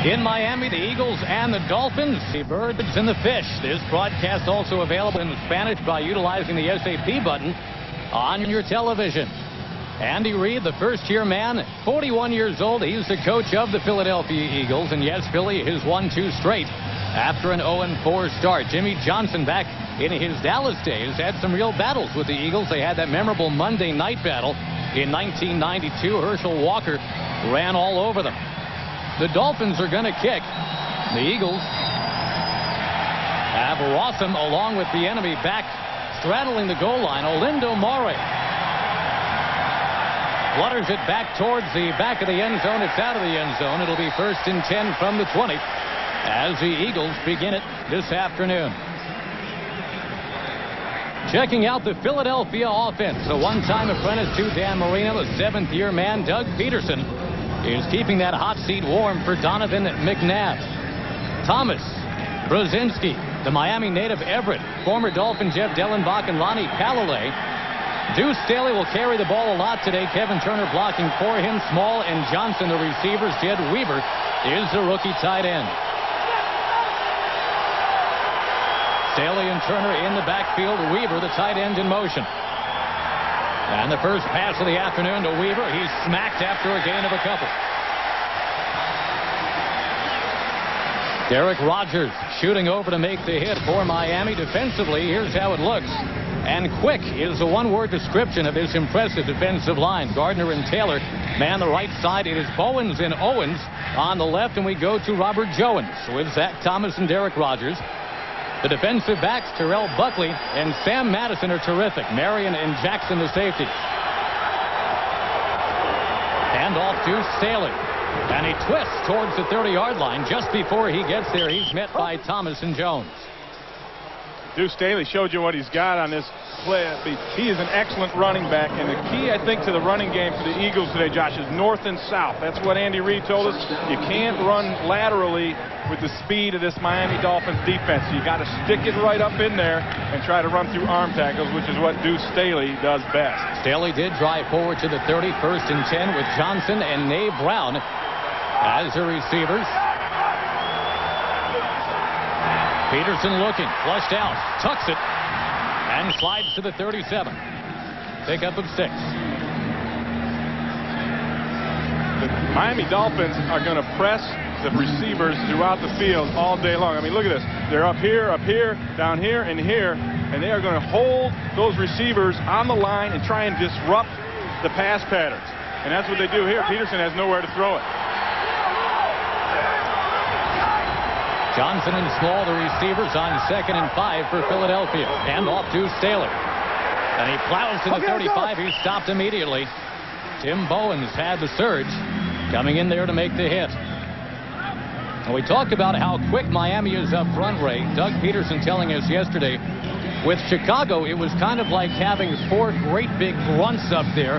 In Miami, the Eagles and the Dolphins, the birds and the fish. This broadcast also available in Spanish by utilizing the SAP button on your television. Andy Reid, the first-year man, 41 years old. He's the coach of the Philadelphia Eagles. And yes, Philly has won 2 straight after an 0-4 start. Jimmy Johnson, back in his Dallas days, had some real battles with the Eagles. They had that memorable Monday night battle in 1992. Herschel Walker ran all over them. The Dolphins are going to kick. The Eagles have Rossum along with the enemy back straddling the goal line. Olindo Mare flutters it back towards the back of the end zone. It's out of the end zone. It'll be 1st and 10 from the 20 as the Eagles begin it this afternoon. Checking out the Philadelphia offense. A one-time apprentice to Dan Marino, a 7th-year man, Doug Peterson, is keeping that hot seat warm for Donovan McNabb. Thomas Brzezinski, the Miami native Everett, former Dolphin Jeff Dellenbach, and Lonnie Calalay. Deuce Staley will carry the ball a lot today. Kevin Turner blocking for him. Small and Johnson, the receivers. Jed Weaver is the rookie tight end. Staley and Turner in the backfield. Weaver, the tight end, in motion. And the first pass of the afternoon to Weaver. He's smacked after a gain of a couple. Derek Rogers shooting over to make the hit for Miami. Defensively, here's how it looks. And quick is the one-word description of this impressive defensive line. Gardner and Taylor man the right side. It is Bowens and Owens on the left, and we go to Robert Jones with Zach Thomas and Derek Rogers. The defensive backs, Terrell Buckley and Sam Madison, are terrific. Marion and Jackson, the safety. Hand off to Staley. And he twists towards the 30-yard line. Just before he gets there, he's met by Thomas and Jones. Deuce Staley showed you what he's got on this play. He is an excellent running back, and the key, I think, to the running game for the Eagles today, Josh, is north and south. That's what Andy Reid told us. You can't run laterally with the speed of this Miami Dolphins defense. You got to stick it right up in there and try to run through arm tackles, which is what Deuce Staley does best. Staley did drive forward to the 30, 1st and 10 with Johnson and Nave Brown as the receivers. Peterson looking, flushed out, tucks it, and slides to the 37. Pickup of 6. The Miami Dolphins are going to press the receivers throughout the field all day long. I mean, look at this. They're up here, down here, and here, and they are going to hold those receivers on the line and try and disrupt the pass patterns. And that's what they do here. Peterson has nowhere to throw it. Johnson and Small, the receivers, on 2nd and 5 for Philadelphia. And off to Staley. And he plows to the 35. He's stopped immediately. Tim Bowens had the surge, coming in there to make the hit. And we talked about how quick Miami is up front, Ray. Doug Peterson telling us yesterday, with Chicago, it was kind of like having 4 great big grunts up there.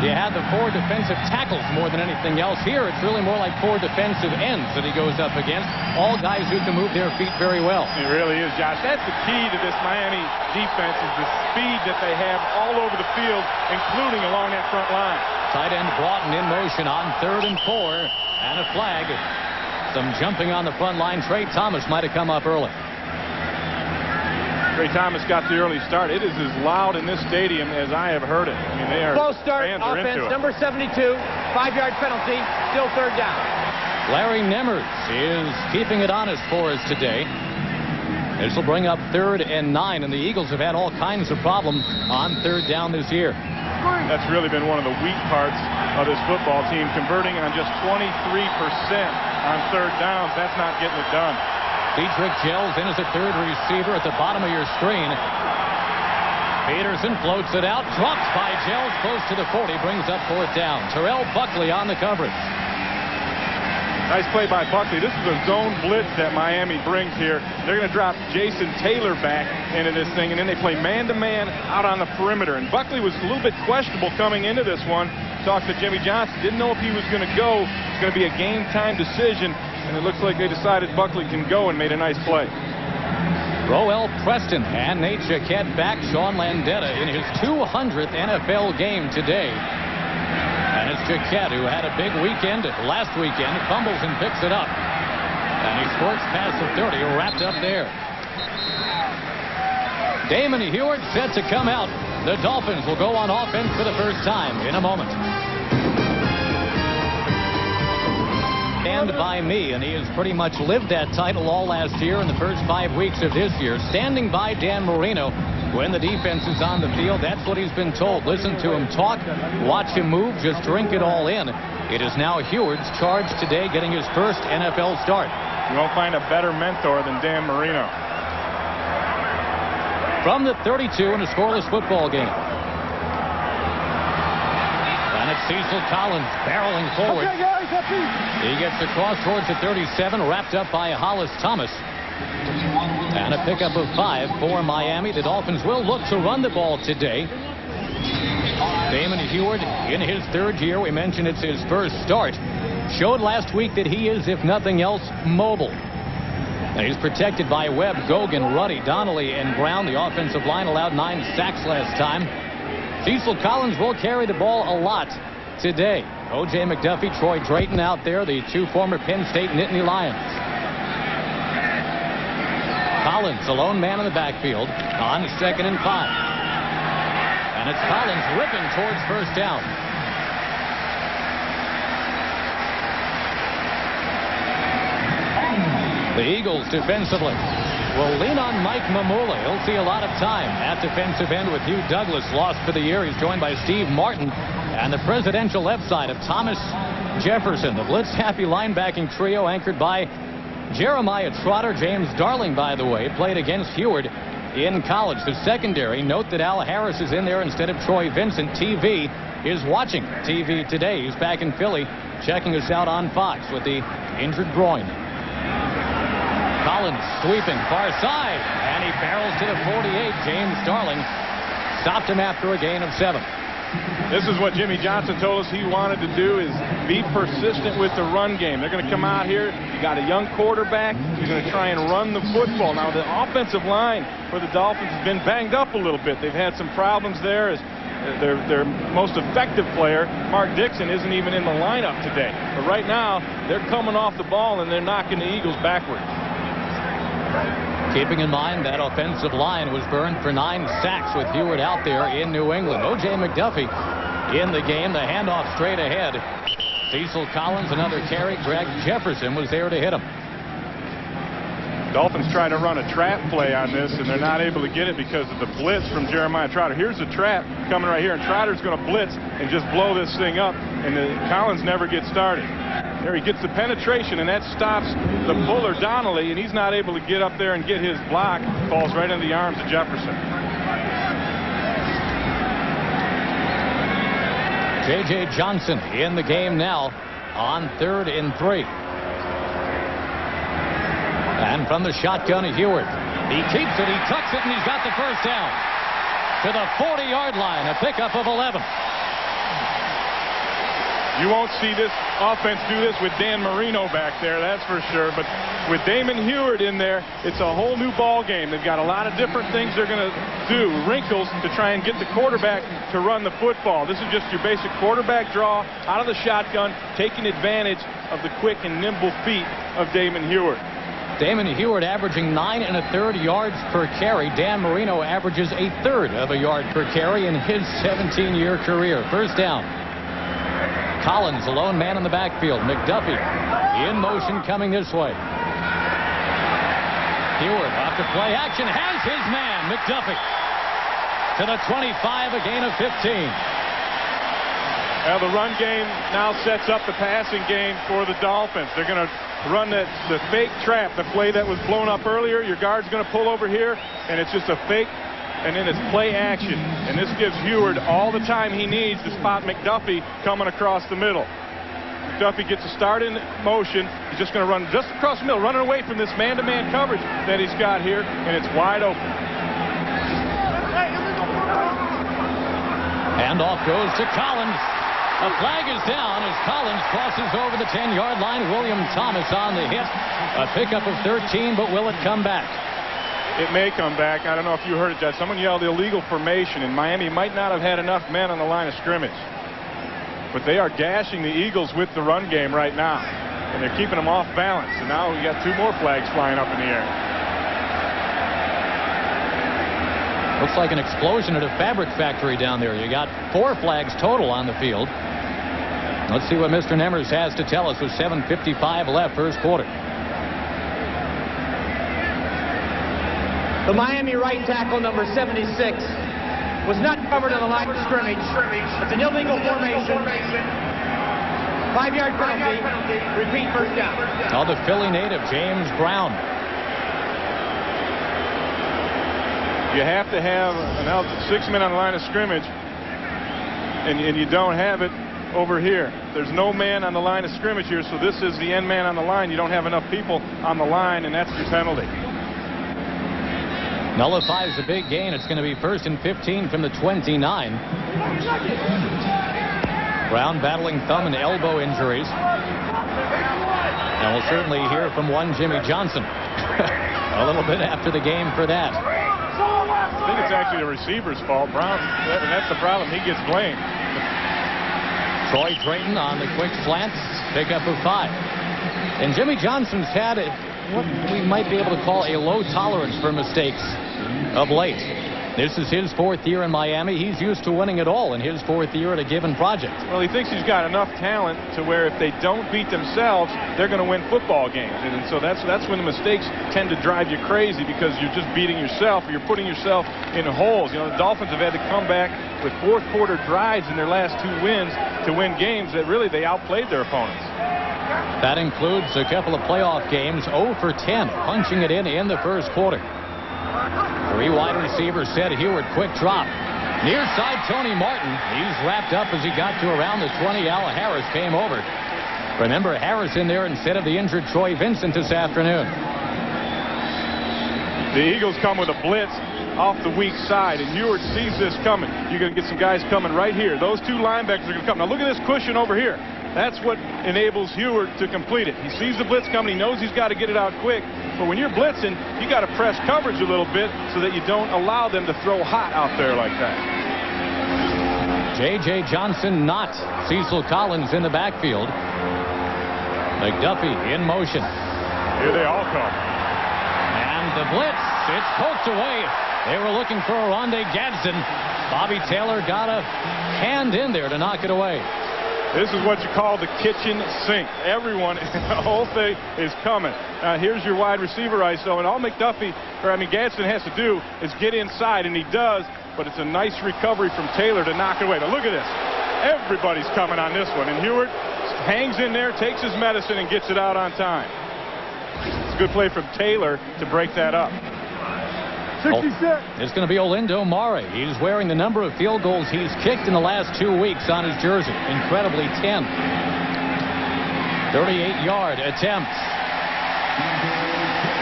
You had the 4 defensive tackles more than anything else. Here, it's really more like 4 defensive ends that he goes up against. All guys who can move their feet very well. It really is, Josh. That's the key to this Miami defense, is the speed that they have all over the field, including along that front line. Tight end Broughton in motion on 3rd and 4, and a flag. Some jumping on the front line. Trey Thomas might have come up early. Trey Thomas got the early start. It is as loud in this stadium as I have heard it. I mean, they are. Close start, fans are offense, into it. number 72, 5-yard penalty, still 3rd down. Larry Nemmers is keeping it honest for us today. This will bring up 3rd and 9, and the Eagles have had all kinds of problems on 3rd down this year. That's really been one of the weak parts of this football team, converting on just 23% on 3rd downs. That's not getting it done. Dietrich Gels in as a 3rd receiver at the bottom of your screen. Peterson floats it out, drops by Gels close to the 40, brings up 4th down. Terrell Buckley on the coverage. Nice play by Buckley. This is a zone blitz that Miami brings here. They're going to drop Jason Taylor back into this thing, and then they play man-to-man out on the perimeter. And Buckley was a little bit questionable coming into this one. Talked to Jimmy Johnson. Didn't know if he was going to go. It's going to be a game-time decision. And it looks like they decided Buckley can go and made a nice play. Roel Preston and Nate Jaquette back. Sean Landetta in his 200th NFL game today. And it's Jaquette, who had a big weekend last weekend, fumbles and picks it up. And he squirts past the 30, wrapped up there. Damon Heward set to come out. The Dolphins will go on offense for the first time in a moment. Stand by me, and he has pretty much lived that title all last year in the first 5 weeks of this year. Standing by Dan Marino when the defense is on the field. That's what he's been told. Listen to him talk, watch him move, just drink it all in. It is now Heward's charge today, getting his first NFL start. You won't find a better mentor than Dan Marino. From the 32 in a scoreless football game. And it's Cecil Collins barreling forward. He gets across towards the 37, wrapped up by Hollis Thomas. And a pickup of 5 for Miami. The Dolphins will look to run the ball today. Damon Heward in his 3rd year. We mentioned it's his first start. Showed last week that he is, if nothing else, mobile. And he's protected by Webb, Gogan, Ruddy, Donnelly, and Brown. The offensive line allowed 9 sacks last time. Cecil Collins will carry the ball a lot today. O.J. McDuffie, Troy Drayton out there, the 2 former Penn State Nittany Lions. Collins, a lone man in the backfield on 2nd and 5. And it's Collins ripping towards first down. The Eagles defensively will lean on Mike Mamula. He'll see a lot of time at defensive end with Hugh Douglas lost for the year. He's joined by Steve Martin and the presidential left side of Thomas Jefferson. The blitz-happy linebacking trio anchored by Jeremiah Trotter. James Darling, by the way, played against Heward in college. The secondary, note that Al Harris is in there instead of Troy Vincent. TV is watching TV today. He's back in Philly checking us out on Fox with the injured groin. Collins sweeping far side, and he barrels to the 48. James Darling stopped him after a gain of 7. This is what Jimmy Johnson told us he wanted to do, is be persistent with the run game. They're going to come out here. You got a young quarterback. He's going to try and run the football. Now, the offensive line for the Dolphins has been banged up a little bit. They've had some problems there as their most effective player, Mark Dixon, isn't even in the lineup today. But right now, they're coming off the ball, and they're knocking the Eagles backwards. Keeping in mind that offensive line was burned for 9 sacks with Heward out there in New England. O.J. McDuffie in the game. The handoff straight ahead. Cecil Collins, another carry. Greg Jefferson was there to hit him. Dolphins try to run a trap play on this, and they're not able to get it because of the blitz from Jeremiah Trotter. Here's the trap coming right here, and Trotter's going to blitz and just blow this thing up, and Collins never gets started. There he gets the penetration, and that stops the puller, Donnelly, and he's not able to get up there and get his block. Falls right into the arms of Jefferson. J.J. Johnson in the game now on 3rd and 3. And from the shotgun, Heward. He keeps it, he tucks it, and he's got the first down. To the 40-yard line, a pickup of 11. You won't see this offense do this with Dan Marino back there, that's for sure. But with Damon Heward in there, it's a whole new ball game. They've got a lot of different things they're going to do, wrinkles, to try and get the quarterback to run the football. This is just your basic quarterback draw out of the shotgun, taking advantage of the quick and nimble feet of Damon Heward. Damon Heward averaging 9 1/3 yards per carry. Dan Marino averages 1/3 of a yard per carry in his 17-year career. First down. Collins, a lone man in the backfield. McDuffie in motion coming this way. Heward off to play action, has his man, McDuffie. To the 25, a gain of 15. Well, the run game now sets up the passing game for the Dolphins. They're going to run the fake trap, the play that was blown up earlier. Your guard's going to pull over here, and it's just a fake, and then it's play action. And this gives Heward all the time he needs to spot McDuffie coming across the middle. McDuffie gets a start in motion. He's just going to run just across the middle, running away from this man-to-man coverage that he's got here, and it's wide open. Handoff goes to Collins. A flag is down as Collins crosses over the 10-yard line. William Thomas on the hit. A pickup of 13, but will it come back? It may come back. I don't know if you heard it, Judge. Someone yelled illegal formation, and Miami might not have had enough men on the line of scrimmage. But they are gashing the Eagles with the run game right now. and they're keeping them off balance. And now we got 2 more flags flying up in the air. Looks like an explosion at a fabric factory down there. You got 4 flags total on the field. Let's see what Mr. Nemmers has to tell us with 7:55 left first quarter. The Miami right tackle, number 76, was not covered on the line of scrimmage. It's an illegal formation. 5-yard penalty. Repeat, first down. Now the Philly native, James Brown. You have to have 6 men on the line of scrimmage, and you don't have it over here. There's no man on the line of scrimmage here, so this is the end man on the line. You don't have enough people on the line, and that's your penalty. Nullifies a big gain. It's going to be 1st and 15 from the 29. Brown battling thumb and elbow injuries. And we'll certainly hear from one Jimmy Johnson a little bit after the game for that. I think it's actually the receiver's fault. Brown, and that's the problem. He gets blamed. Troy Drayton on the quick slant, pickup of 5. And Jimmy Johnson's had what we might be able to call a low tolerance for mistakes of late. This is his 4th year in Miami. He's used to winning it all in his 4th year at a given project. Well, he thinks he's got enough talent to where if they don't beat themselves, they're going to win football games. And so that's when the mistakes tend to drive you crazy, because you're just beating yourself, or you're putting yourself in holes. You know, the Dolphins have had to come back with 4th quarter drives in their last 2 wins to win games that really they outplayed their opponents. That includes a couple of playoff games, 0 for 10, punching it in the first quarter. 3 wide receivers set. Heward, quick drop. Near side, Tony Martin. He's wrapped up as he got to around the 20. Al Harris came over. Remember, Harris in there instead of the injured Troy Vincent this afternoon. The Eagles come with a blitz off the weak side, and Heward sees this coming. You're going to get some guys coming right here. Those 2 linebackers are going to come. Now look at this cushion over here. That's what enables Heward to complete it. He sees the blitz coming. He knows he's got to get it out quick. But when you're blitzing, you got to press coverage a little bit so that you don't allow them to throw hot out there like that. J.J. Johnson not. Cecil Collins in the backfield. McDuffie in motion. Here they all come. And the blitz, it's poked away. They were looking for Oronde Gadsden. Bobby Taylor got a hand in there to knock it away. This is what you call the kitchen sink. Everyone, the whole thing is coming. Here's your wide receiver ISO, and all Gadsden has to do is get inside, and he does, but it's a nice recovery from Taylor to knock it away. But look at this. Everybody's coming on this one, and Heward hangs in there, takes his medicine, and gets it out on time. It's a good play from Taylor to break that up. 66. It's going to be Olindo Mare. He's wearing the number of field goals he's kicked in the last 2 weeks on his jersey. Incredibly, 10. 38-yard attempts.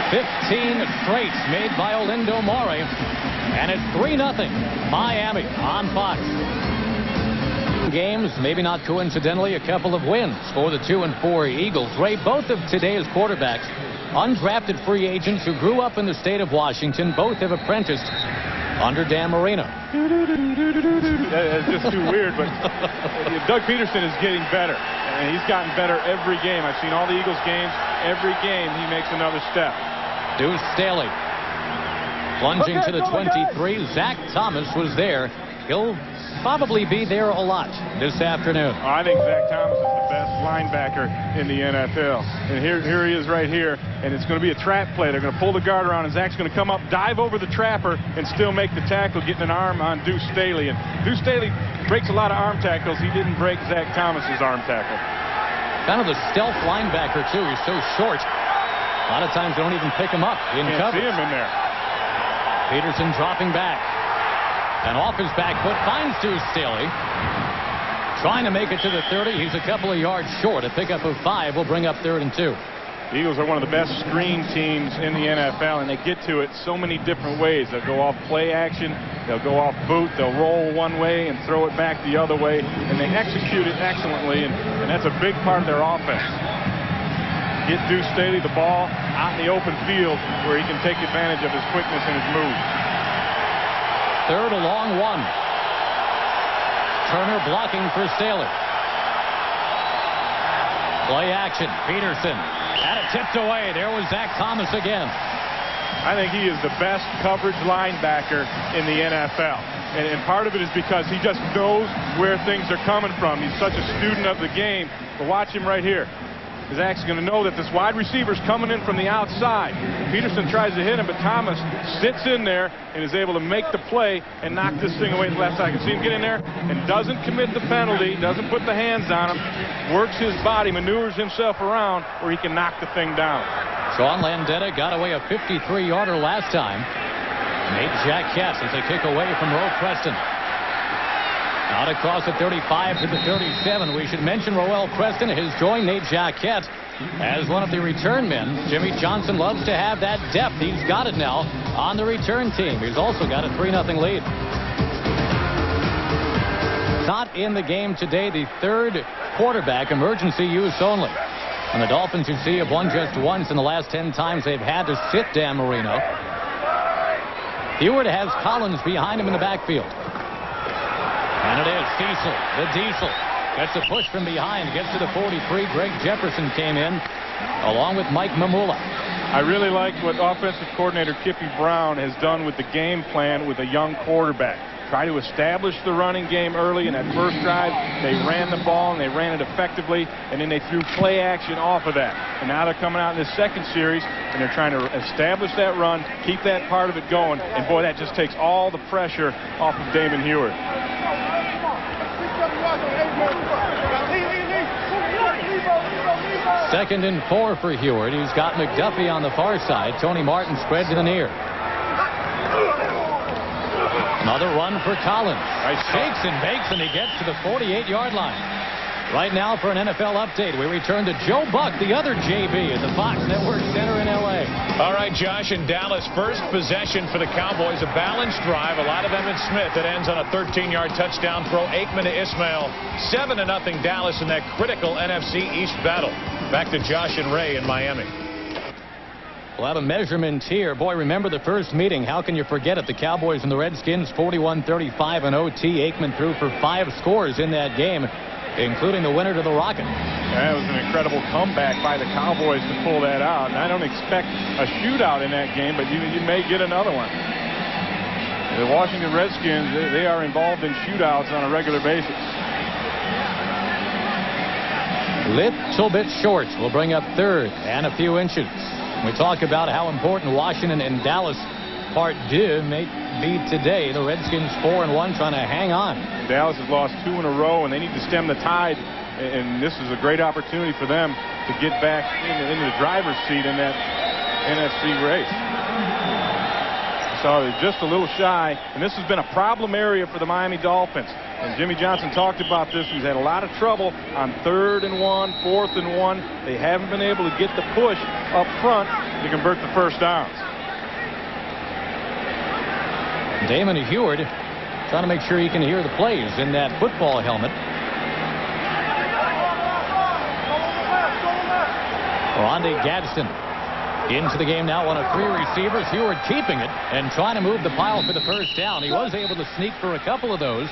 15 straight made by Olindo Mare. And it's 3-0 Miami on Fox. Games, maybe not coincidentally, a couple of wins for the 2-4 Eagles. Ray, both of today's quarterbacks, undrafted free agents who grew up in the state of Washington. Both have apprenticed under Dan Marino. It's just too weird, but Doug Peterson is getting better, and he's gotten better every game. I've seen all the Eagles games. Every game he makes another step. Deuce Staley plunging to the 23. Zach Thomas was there. He'll probably be there a lot this afternoon. I think Zach Thomas is the best linebacker in the NFL. And here he is right here, and it's going to be a trap play. They're going to pull the guard around, and Zach's going to come up, dive over the trapper, and still make the tackle, getting an arm on Deuce Staley. And Deuce Staley breaks a lot of arm tackles. He didn't break Zach Thomas's arm tackle. Kind of the stealth linebacker, too. He's so short. A lot of times they don't even pick him up in coverage. Can't see him in there. Peterson dropping back. And off his back foot finds Deuce Staley. Trying to make it to the 30. He's a couple of yards short. A pickup of 5 will bring up 3rd and 2. The Eagles are one of the best screen teams in the NFL, and they get to it so many different ways. They'll go off play action. They'll go off boot. They'll roll one way and throw it back the other way. And they execute it excellently, and that's a big part of their offense. Get Deuce Staley the ball out in the open field where he can take advantage of his quickness and his move. 3rd, a long one. Turner blocking for Staley. Play action. Peterson had it tipped away. There was Zach Thomas again. I think he is the best coverage linebacker in the NFL. And part of it is because he just knows where things are coming from. He's such a student of the game. But watch him right here. Zach's going to know that this wide receiver's coming in from the outside. Peterson tries to hit him, but Thomas sits in there and is able to make the play and knock this thing away at the last second. See him get in there and doesn't commit the penalty, doesn't put the hands on him, works his body, maneuvers himself around where he can knock the thing down. Sean Landeta got away a 53-yarder last time. Nate Jacquette as they kick away from Roe Preston. Out across the 35 to the 37. We should mention Roel Preston has joined Nate Jacquette as one of the return men. Jimmy Johnson loves to have that depth. He's got it now on the return team. He's also got a 3-0 lead. Not in the game today. The third quarterback, emergency use only. And the Dolphins, you see, have won just once in the last 10 times they've had to sit Dan Marino. Hewitt has Collins behind him in the backfield. And it is Cecil, the Diesel. Gets a push from behind, gets to the 43. Greg Jefferson came in, along with Mike Mamula. I really like what offensive coordinator Kippy Brown has done with the game plan with a young quarterback. Try to establish the running game early. In that first drive, they ran the ball, and they ran it effectively, and then they threw play action off of that. And now they're coming out in this second series, and they're trying to establish that run, keep that part of it going, and boy, that just takes all the pressure off of Damon Hewitt. Second and 4 for Hewitt. He's got McDuffie on the far side. Tony Martin spread to the near. Another run for Collins. Shakes and bakes, and he gets to the 48-yard line. Right now for an NFL update, we return to Joe Buck, the other JB, at the Fox Network Center in L.A. All right, Josh, in Dallas, first possession for the Cowboys, a balanced drive. A lot of Emmitt Smith that ends on a 13-yard touchdown throw. Aikman to Ismail. 7-0 Dallas in that critical NFC East battle. Back to Josh and Ray in Miami. We'll have a measurement here. Boy, remember the first meeting. How can you forget it? The Cowboys and the Redskins, 41-35 in OT. Aikman threw for 5 scores in that game, including the winner to the Rocket. That was an incredible comeback by the Cowboys to pull that out. And I don't expect a shootout in that game, but you may get another one. The Washington Redskins, they are involved in shootouts on a regular basis. Little bit short. Will bring up third and a few inches. We talk about how important Washington and Dallas part 2 may be today. The Redskins 4-1, trying to hang on. Dallas has lost 2 in a row, and they need to stem the tide. And this is a great opportunity for them to get back into the driver's seat in that NFC race. So they're just a little shy, and this has been a problem area for the Miami Dolphins. And Jimmy Johnson talked about this. He's had a lot of trouble on 3rd and 1, 4th and 1. They haven't been able to get the push up front to convert the first downs. Damon Hewitt trying to make sure he can hear the plays in that football helmet. Rondé Gadsden into the game now, one of 3 receivers. Hewitt keeping it and trying to move the pile for the first down. He was able to sneak for a couple of those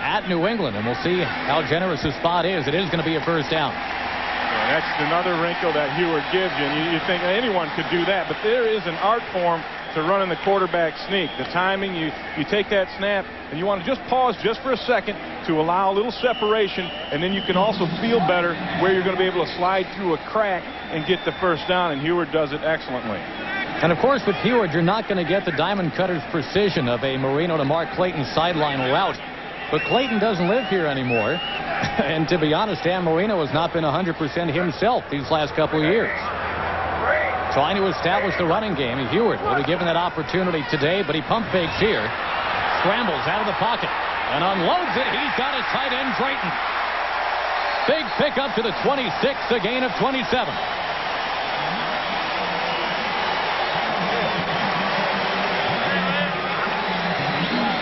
at New England, and we'll see how generous his spot is. It is going to be a first down. Yeah, that's another wrinkle that Hewitt gives you, and you think anyone could do that, but there is an art form to running the quarterback sneak. The timing, you take that snap, and you want to just pause just for a second to allow a little separation, and then you can also feel better where you're going to be able to slide through a crack and get the first down, and Hewitt does it excellently. And of course, with Hewitt, you're not going to get the diamond cutter's precision of a Marino to Mark Clayton sideline route. But Clayton doesn't live here anymore. And to be honest, Dan Marino has not been 100% himself these last couple of years. Trying to establish the running game. Hewitt will be given that opportunity today, but he pump fakes here. Scrambles out of the pocket and unloads it. He's got his tight end, Drayton. Big pickup to the 26, a gain of 27.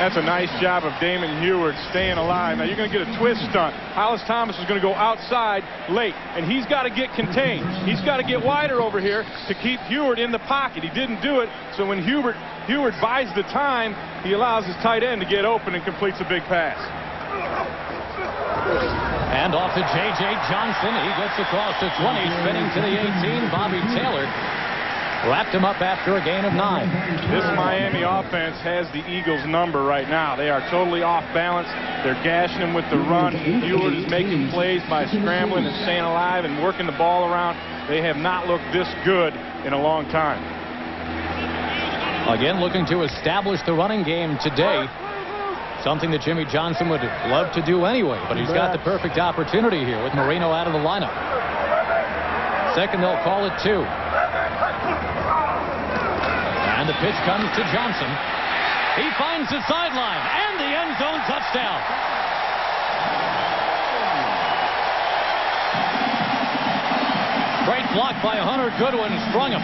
That's a nice job of Damon Hewitt staying alive. Now you're going to get a twist stunt. Hollis Thomas is going to go outside late, and he's got to get contained. He's got to get wider over here to keep Hewitt in the pocket. He didn't do it, so when Hewitt buys the time, he allows his tight end to get open and completes a big pass. And off to J.J. Johnson. He gets across the 20, spinning to the 18. Bobby Taylor wrapped him up after a gain of 9. This Miami offense has the Eagles number right now. They are totally off balance. They're gashing him with the run. Ewert is making plays by scrambling and staying alive and working the ball around. They have not looked this good in a long time. Again, looking to establish the running game today. Something that Jimmy Johnson would love to do anyway, but he's got the perfect opportunity here with Marino out of the lineup. Second, they'll call it 2. And the pitch comes to Johnson. He finds the sideline and the end zone touchdown. Great block by Hunter Goodwin, sprung him.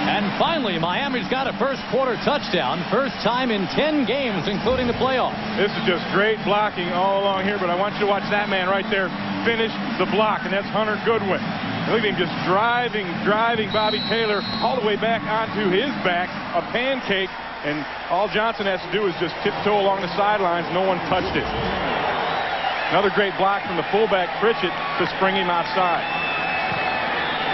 And finally, Miami's got a first quarter touchdown. First time in 10 games, including the playoffs. This is just great blocking all along here, but I want you to watch that man right there finish the block, and that's Hunter Goodwin. Look at him just driving Bobby Taylor all the way back onto his back, a pancake, and all Johnson has to do is just tiptoe along the sidelines. No one touched it. Another great block from the fullback, Pritchett, to spring him outside.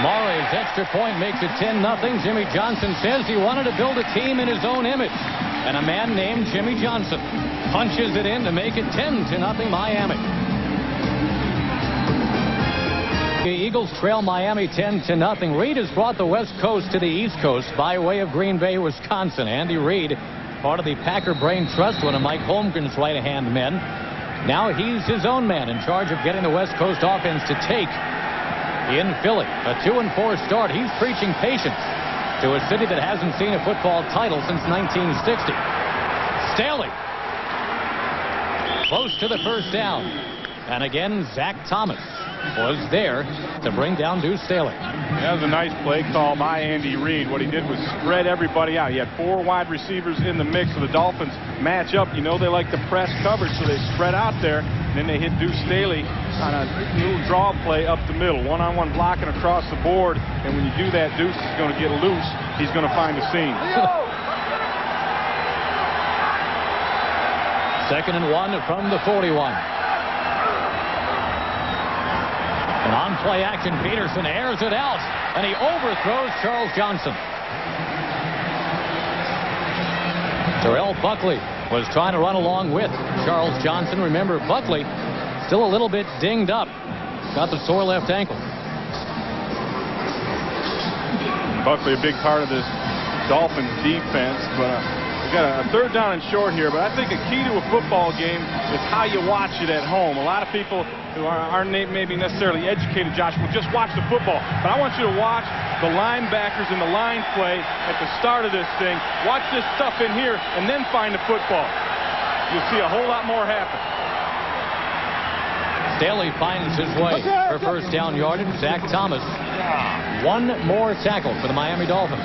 Maury's extra point makes it 10-0. Jimmy Johnson says he wanted to build a team in his own image. And a man named Jimmy Johnson punches it in to make it 10-0 Miami. The Eagles trail Miami 10-0. Reid has brought the West Coast to the East Coast by way of Green Bay, Wisconsin. Andy Reid, part of the Packer Brain Trust, one of Mike Holmgren's right-hand men. Now he's his own man in charge of getting the West Coast offense to take in Philly. A 2-4 start. He's preaching patience to a city that hasn't seen a football title since 1960. Staley close to the first down. And again, Zach Thomas was there to bring down Deuce Staley. That was a nice play call by Andy Reid. What he did was spread everybody out. He had 4 wide receivers in the mix. So the Dolphins match up. You know they like to press coverage, so they spread out there. And then they hit Deuce Staley on a little draw play up the middle. One-on-one blocking across the board. And when you do that, Deuce is going to get loose. He's going to find the seam. Second and 1 from the 41. And on play action, Peterson airs it out, and he overthrows Charles Johnson. Terrell Buckley was trying to run along with Charles Johnson. Remember, Buckley still a little bit dinged up. Got the sore left ankle. Buckley, a big part of this Dolphins defense, but we've got a third down and short here. But I think a key to a football game is how you watch it at home. A lot of people who aren't maybe necessarily educated, Josh, will just watch the football. But I want you to watch the linebackers in the line play at the start of this thing. Watch this stuff in here and then find the football. You'll see a whole lot more happen. Staley finds his way for first down yardage. Zach Thomas, one more tackle for the Miami Dolphins.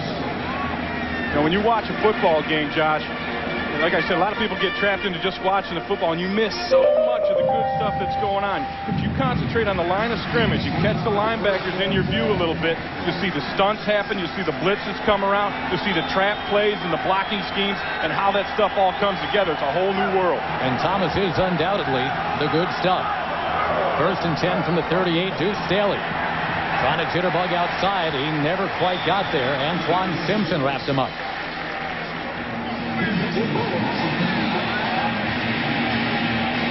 Now, when you watch a football game, Josh, like I said, a lot of people get trapped into just watching the football, and you miss so much of the good stuff that's going on. If you concentrate on the line of scrimmage, you catch the linebackers in your view a little bit, you'll see the stunts happen, you'll see the blitzes come around, you'll see the trap plays and the blocking schemes, and how that stuff all comes together. It's a whole new world. And Thomas is undoubtedly the good stuff. First and 10 from the 38, Deuce Staley trying to jitterbug outside. He never quite got there. Antoine Simpson wrapped him up.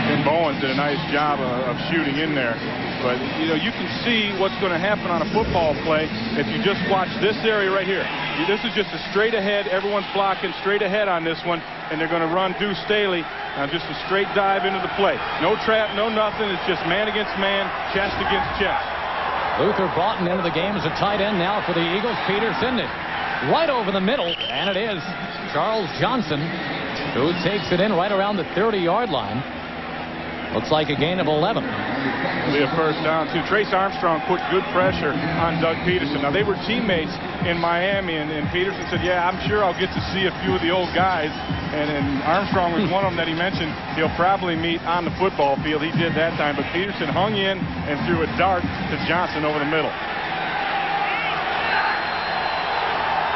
And Bowen did a nice job of shooting in there. But, you know, you can see what's going to happen on a football play if you just watch this area right here. This is just a straight ahead. Everyone's blocking straight ahead on this one. And they're going to run Deuce Staley. Just a straight dive into the play. No trap, no nothing. It's just man against man, chest against chest. Luther Broughton into the game as a tight end now for the Eagles. Peterson right over the middle. And it is Charles Johnson who takes it in right around the 30-yard line. Looks like a gain of 11. It'll be a first down, too. Trace Armstrong put good pressure on Doug Peterson. Now, they were teammates in Miami, and Peterson said, yeah, I'm sure I'll get to see a few of the old guys. And Armstrong was one of them that he mentioned he'll probably meet on the football field. He did that time, but Peterson hung in and threw a dart to Johnson over the middle.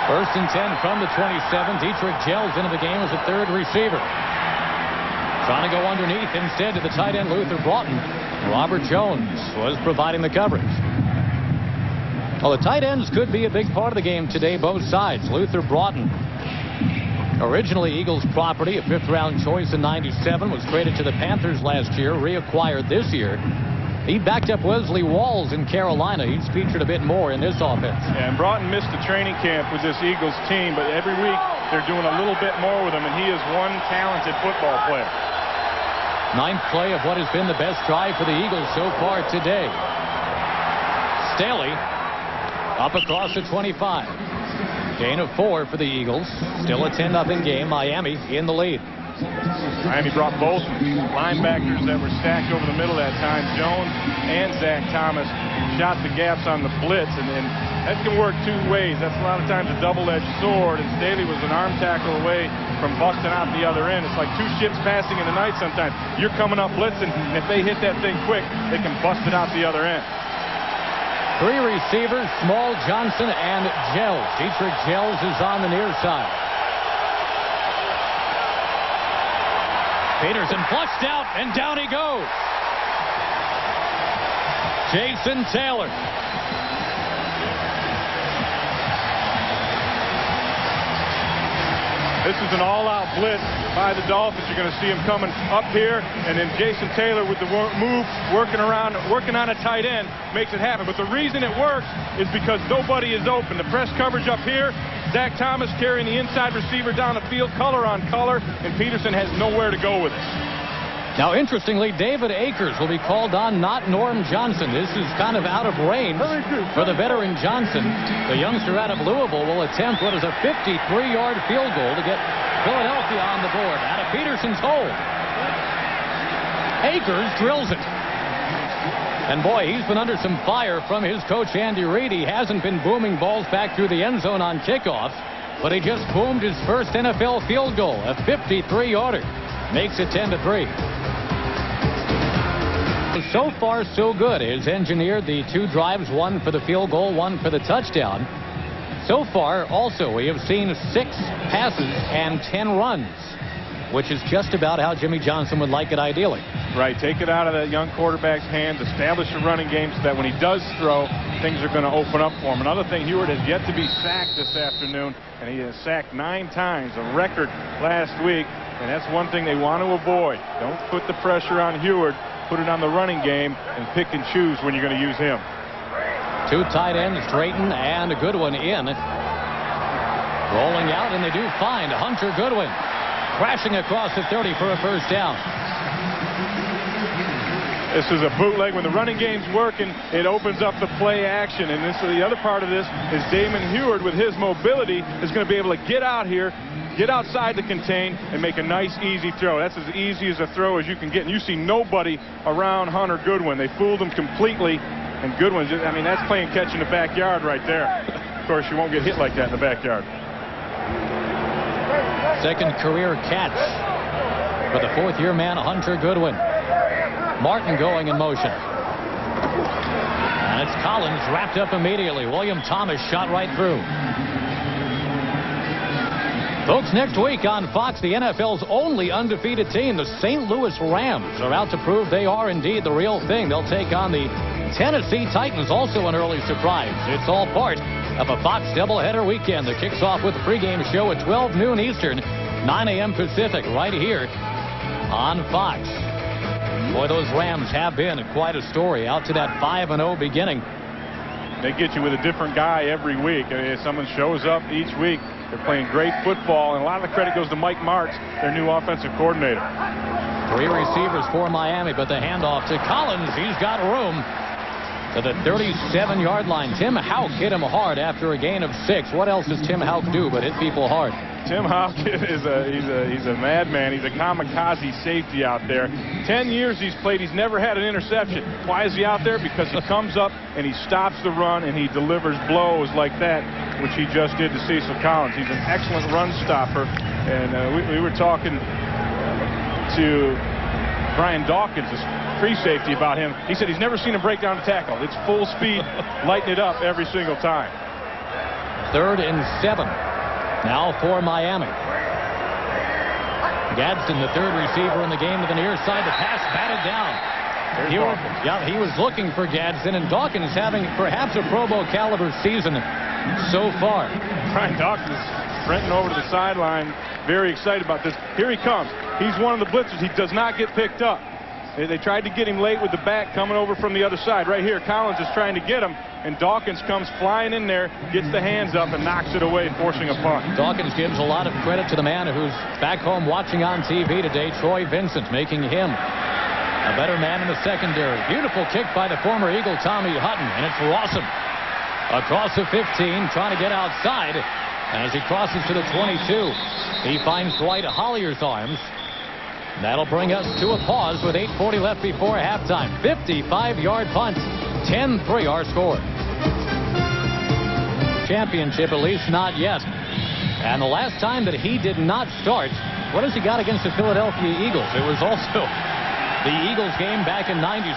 First and 10 from the 27. Dietrich Jells into the game as a third receiver. Trying to go underneath instead to the tight end, Luther Broughton. Robert Jones was providing the coverage. Well, the tight ends could be a big part of the game today, both sides. Luther Broughton, originally Eagles property, a 5th-round choice in '97, was traded to the Panthers last year, reacquired this year. He backed up Wesley Walls in Carolina. He's featured a bit more in this offense. Yeah, and Broughton missed the training camp with this Eagles team, but every week they're doing a little bit more with him, and he is one talented football player. 9th play of what has been the best drive for the Eagles so far today. Staley up across the 25. Gain of 4 for the Eagles. Still a 10-0 game. Miami in the lead. Miami brought both linebackers that were stacked over the middle that time. Jones and Zach Thomas shot the gaps on the blitz, and that can work 2 ways. That's a lot of times a double-edged sword, and Staley was an arm tackle away from busting out the other end. It's like 2 ships passing in the night sometimes. You're coming up blitzing, and if they hit that thing quick, they can bust it out the other end. 3 receivers, Small, Johnson, and Gels. Dietrich Gels is on the near side. Peterson flushed out, and down he goes. Jason Taylor. This is an all-out blitz by the Dolphins. You're going to see him coming up here, and then Jason Taylor with the move, working on a tight end, makes it happen. But the reason it works is because nobody is open. The press coverage up here, Zach Thomas carrying the inside receiver down the field, color on color, and Peterson has nowhere to go with it. Now, interestingly, David Akers will be called on, not Norm Johnson. This is kind of out of range for the veteran Johnson. The youngster out of Louisville will attempt what is a 53-yard field goal to get Philadelphia on the board out of Peterson's hole. Akers drills it. And boy, he's been under some fire from his coach Andy Reid. He hasn't been booming balls back through the end zone on kickoffs, but he just boomed his first NFL field goal, a 53-yarder. Makes it 10-3. So far, so good. He's engineered the 2 drives, 1 for the field goal, 1 for the touchdown. So far, also, we have seen 6 passes and 10 runs, which is just about how Jimmy Johnson would like it ideally. Right, take it out of that young quarterback's hands, establish a running game so that when he does throw, things are going to open up for him. Another thing, Hewitt has yet to be sacked this afternoon, and he has sacked 9 times, a record last week, and that's one thing they want to avoid. Don't put the pressure on Hewitt. Put it on the running game and pick and choose when you're going to use him. 2 tight ends, Drayton and Goodwin in. Rolling out, and they do find Hunter Goodwin. Crashing across the 30 for a first down. This is a bootleg. When the running game's working, it opens up the play action. And the other part of this is Damon Hewitt, with his mobility, is going to be able to get out here, get outside the contain, and make a nice, easy throw. That's as easy as a throw as you can get. And you see nobody around Hunter Goodwin. They fooled him completely. And Goodwin, I mean, that's playing catch in the backyard right there. Of course, you won't get hit like that in the backyard. Second career catch for the 4th-year man, Hunter Goodwin. Martin going in motion. And it's Collins wrapped up immediately. William Thomas shot right through. Folks, next week on Fox, the NFL's only undefeated team, the St. Louis Rams, are out to prove they are indeed the real thing. They'll take on the Tennessee Titans, also an early surprise. It's all part of a Fox doubleheader weekend that kicks off with the pregame show at 12 noon Eastern, 9 a.m. Pacific, right here on Fox. Boy, those Rams have been quite a story, out to that 5-0 beginning. They get you with a different guy every week. I mean, if someone shows up each week, they're playing great football, and a lot of the credit goes to Mike Martz, their new offensive coordinator. 3 receivers for Miami, but the handoff to Collins. He's got room to the 37-yard line. Tim Houck hit him hard after a gain of 6. What else does Tim Houck do but hit people hard? Tim Houck is he's a madman. He's a kamikaze safety out there. 10 years he's played. He's never had an interception. Why is he out there? Because he comes up and he stops the run and he delivers blows like that, which he just did to Cecil Collins. He's an excellent run stopper. And we were talking to Brian Dawkins, his free safety, about him. He said he's never seen him break down a tackle. It's full speed, lighten it up every single time. 3rd and 7. Now for Miami. Gadsden, the third receiver in the game, to the near side. The pass batted down. He was looking for Gadsden, and Dawkins having perhaps a Pro Bowl caliber season so far. Brian Dawkins sprinting over to the sideline, very excited about this. Here he comes. He's one of the blitzers. He does not get picked up. They tried to get him late with the back coming over from the other side. Right here, Collins is trying to get him, and Dawkins comes flying in there, gets the hands up, and knocks it away, forcing a punt. Dawkins gives a lot of credit to the man who's back home watching on TV today, Troy Vincent, making him a better man in the secondary. Beautiful kick by the former Eagle, Tommy Hutton, and it's Rawson across the 15, trying to get outside. And as he crosses to the 22, he finds Dwight Hollier's arms. That'll bring us to a pause with 8:40 left before halftime. 55-yard punt, 10-3 our score. Championship, at least not yet. And the last time that he did not start, what has he got against the Philadelphia Eagles? It was also the Eagles game back in '96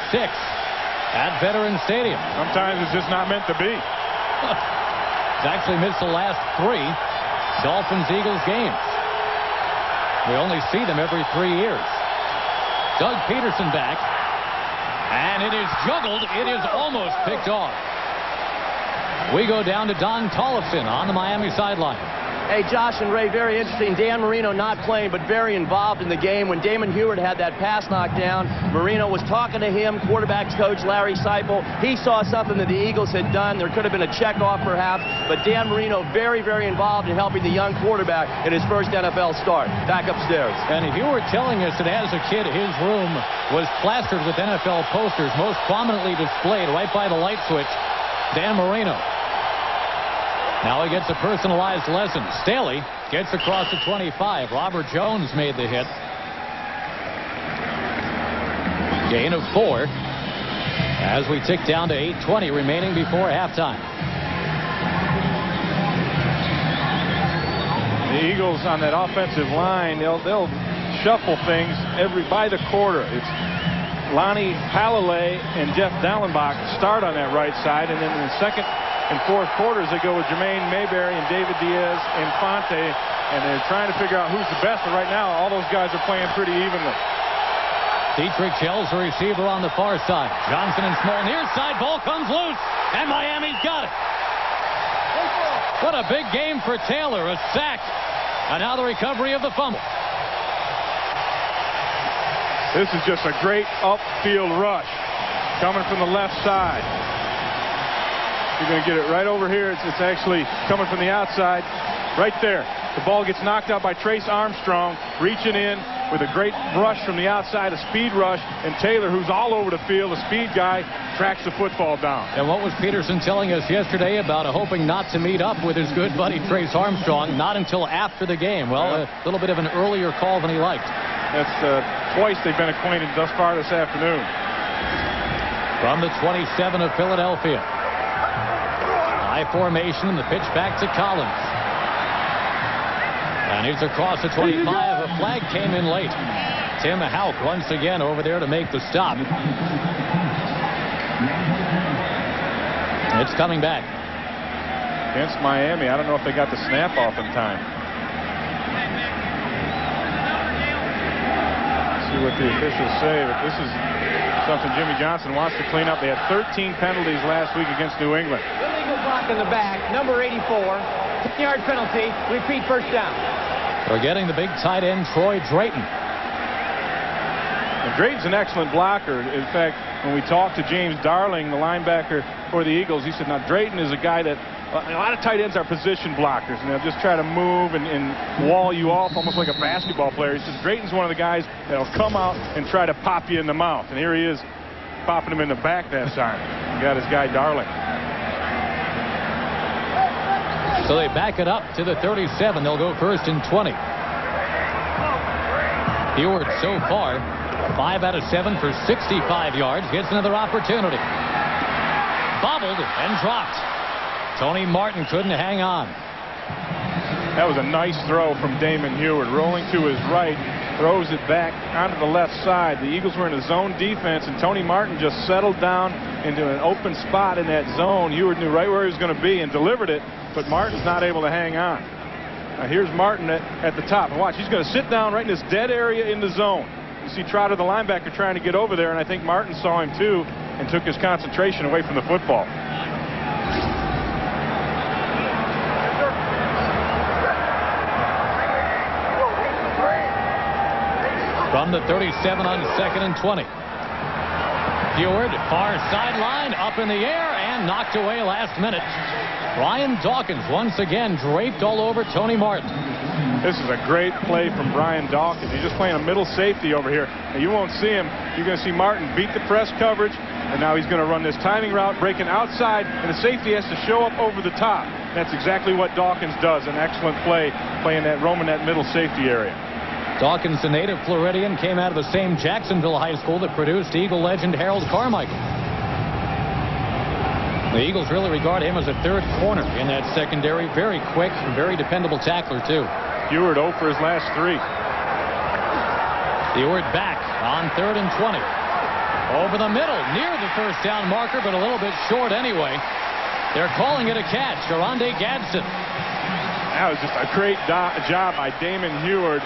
at Veterans Stadium. Sometimes it's just not meant to be. He's actually missed the last 3 Dolphins-Eagles games. We only see them every 3 years. Doug Peterson back. And it is juggled. It is almost picked off. We go down to Don Tollefson on the Miami sideline. Hey, Josh and Ray, very interesting. Dan Marino not playing, but very involved in the game. When Damon Heward had that pass knocked down, Marino was talking to him, quarterbacks coach Larry Seipel. He saw something that the Eagles had done. There could have been a check-off, perhaps, but Dan Marino very, very involved in helping the young quarterback in his first NFL start. Back upstairs. And Heward telling us that as a kid, his room was plastered with NFL posters, most prominently displayed right by the light switch. Dan Marino. Now he gets a personalized lesson. Staley gets across the 25. Robert Jones made the hit. Gain of 4 as we tick down to 8:20 remaining before halftime. The Eagles on that offensive line, they'll shuffle things by the quarter. It's Lonnie Halalay and Jeff Dallenbach start on that right side, and then in the second and fourth quarters they go with Jermaine Mayberry and David Diaz and Fonte, and they're trying to figure out who's the best. But right now all those guys are playing pretty evenly. Dietrich Chell's the receiver on the far side. Johnson and Small near side. Ball comes loose, and Miami's got it. What a big game for Taylor. A sack, and now the recovery of the fumble. This is just a great upfield rush coming from the left side. You're going to get it right over here. It's actually coming from the outside. Right there. The ball gets knocked out by Trace Armstrong, reaching in with a great rush from the outside, a speed rush, and Taylor, who's all over the field, a speed guy, tracks the football down. And what was Peterson telling us yesterday about hoping not to meet up with his good buddy Trace Armstrong, not until after the game? Well, a little bit of an earlier call than he liked. That's twice they've been acquainted thus far this afternoon. From the 27 of Philadelphia. High formation, and the pitch back to Collins. And he's across the 25. A flag came in late. Tim Houck once again over there to make the stop. It's coming back. Against Miami, I don't know if they got the snap off in time. See what the officials say, but this is something Jimmy Johnson wants to clean up. They had 13 penalties last week against New England. Illegal block in the back, number 84, 10-yard penalty, repeat first down. We're getting the big tight end, Troy Drayton. And Drayton's an excellent blocker. In fact, when we talked to James Darling, the linebacker for the Eagles, he said, now Drayton is a guy that a lot of tight ends are position blockers, and they'll just try to move and wall you off almost like a basketball player. He says Drayton's one of the guys that'll come out and try to pop you in the mouth. And here he is popping him in the back that time. He got his guy Darling. So they back it up to the 37. They'll go first and 20. Heward so far 5 out of 7 for 65 yards. Gets another opportunity. Bobbled and dropped. Tony Martin couldn't hang on. That was a nice throw from Damon Heward. Rolling to his right, throws it back onto the left side. The Eagles were in a zone defense, and Tony Martin just settled down into an open spot in that zone. Heward knew right where he was going to be and delivered it, but Martin's not able to hang on. Now here's Martin at the top. And watch, he's going to sit down right in this dead area in the zone. You see Trotter, the linebacker, trying to get over there, and I think Martin saw him too and took his concentration away from the football. From the 37 on 2nd and 20. Heward, far sideline, up in the air, and knocked away last minute. Brian Dawkins once again draped all over Tony Martin. This is a great play from Brian Dawkins. He's just playing a middle safety over here. Now, you won't see him. You're going to see Martin beat the press coverage, and now he's going to run this timing route, breaking outside, and the safety has to show up over the top. That's exactly what Dawkins does. An excellent play, playing that roaming that middle safety area. Dawkins, the native Floridian, came out of the same Jacksonville high school that produced Eagle legend Harold Carmichael. The Eagles really regard him as a third corner in that secondary. Very quick and very dependable tackler, too. Heward 0 for his last 3. Heward back on 3rd and 20. Over the middle, near the first down marker, but a little bit short anyway. They're calling it a catch. Sharonde Gadsden. That was just a great job by Damon Heward,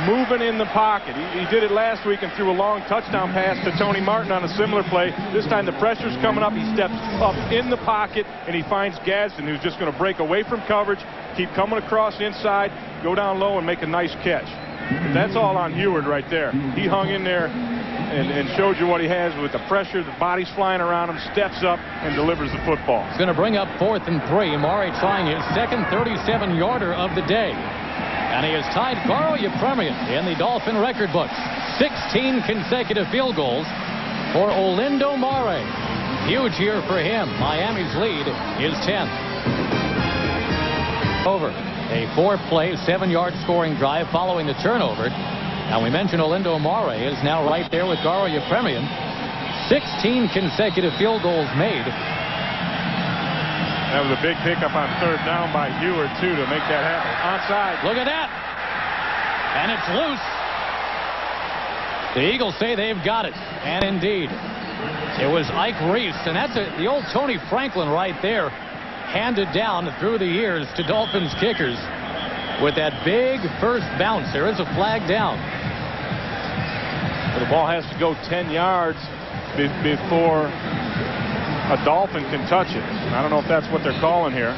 moving in the pocket. He did it last week and threw a long touchdown pass to Tony Martin on a similar play. This time the pressure's coming up. He steps up in the pocket, and he finds Gadsden, who's just going to break away from coverage, keep coming across inside, go down low, and make a nice catch. But that's all on Heward right there. He hung in there and showed you what he has with the pressure. The body's flying around him, steps up, and delivers the football. It's going to bring up 4th and 3. Maury trying his second 37-yarder of the day. And he has tied Garo Yepremian in the Dolphin record books. 16 consecutive field goals for Olindo Maury. Huge year for him. Miami's lead is 10. Over. A 4-play, 7-yard scoring drive following the turnover. Now, we mentioned Olindo Maury is now right there with Garo Yepremian. 16 consecutive field goals made. That was a big pickup on 3rd down by Heward, too, to make that happen. Onside. Look at that. And it's loose. The Eagles say they've got it. And indeed, it was Ike Reese. And that's the old Tony Franklin right there, handed down through the years to Dolphins kickers with that big first bounce. There is a flag down. But the ball has to go 10 yards before a Dolphin can touch it. I don't know if that's what they're calling here,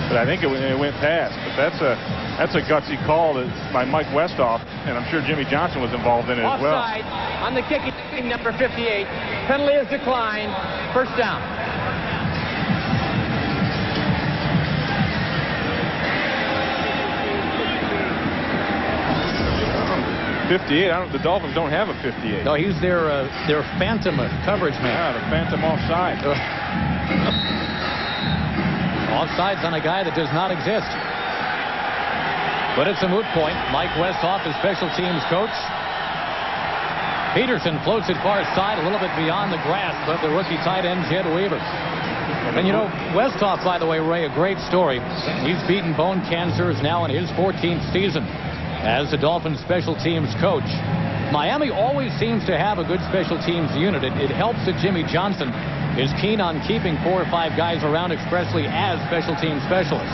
but I think it went past. But that's a gutsy call by Mike Westhoff, and I'm sure Jimmy Johnson was involved in it as well. Offside on the kicking team, number 58. Penalty is declined. First down. 58. The Dolphins don't have a 58. No, he's their phantom coverage man. Yeah, the phantom offside. Offside's on a guy that does not exist. But it's a moot point. Mike Westhoff is special teams coach. Peterson floats it far side, a little bit beyond the grasp of the rookie tight end Jed Weaver. And you know, Westhoff, by the way, Ray, a great story. He's beaten bone cancer, is now in his 14th season as the Dolphins special teams coach. Miami always seems to have a good special teams unit. It helps that Jimmy Johnson is keen on keeping 4 or 5 guys around expressly as special team specialists.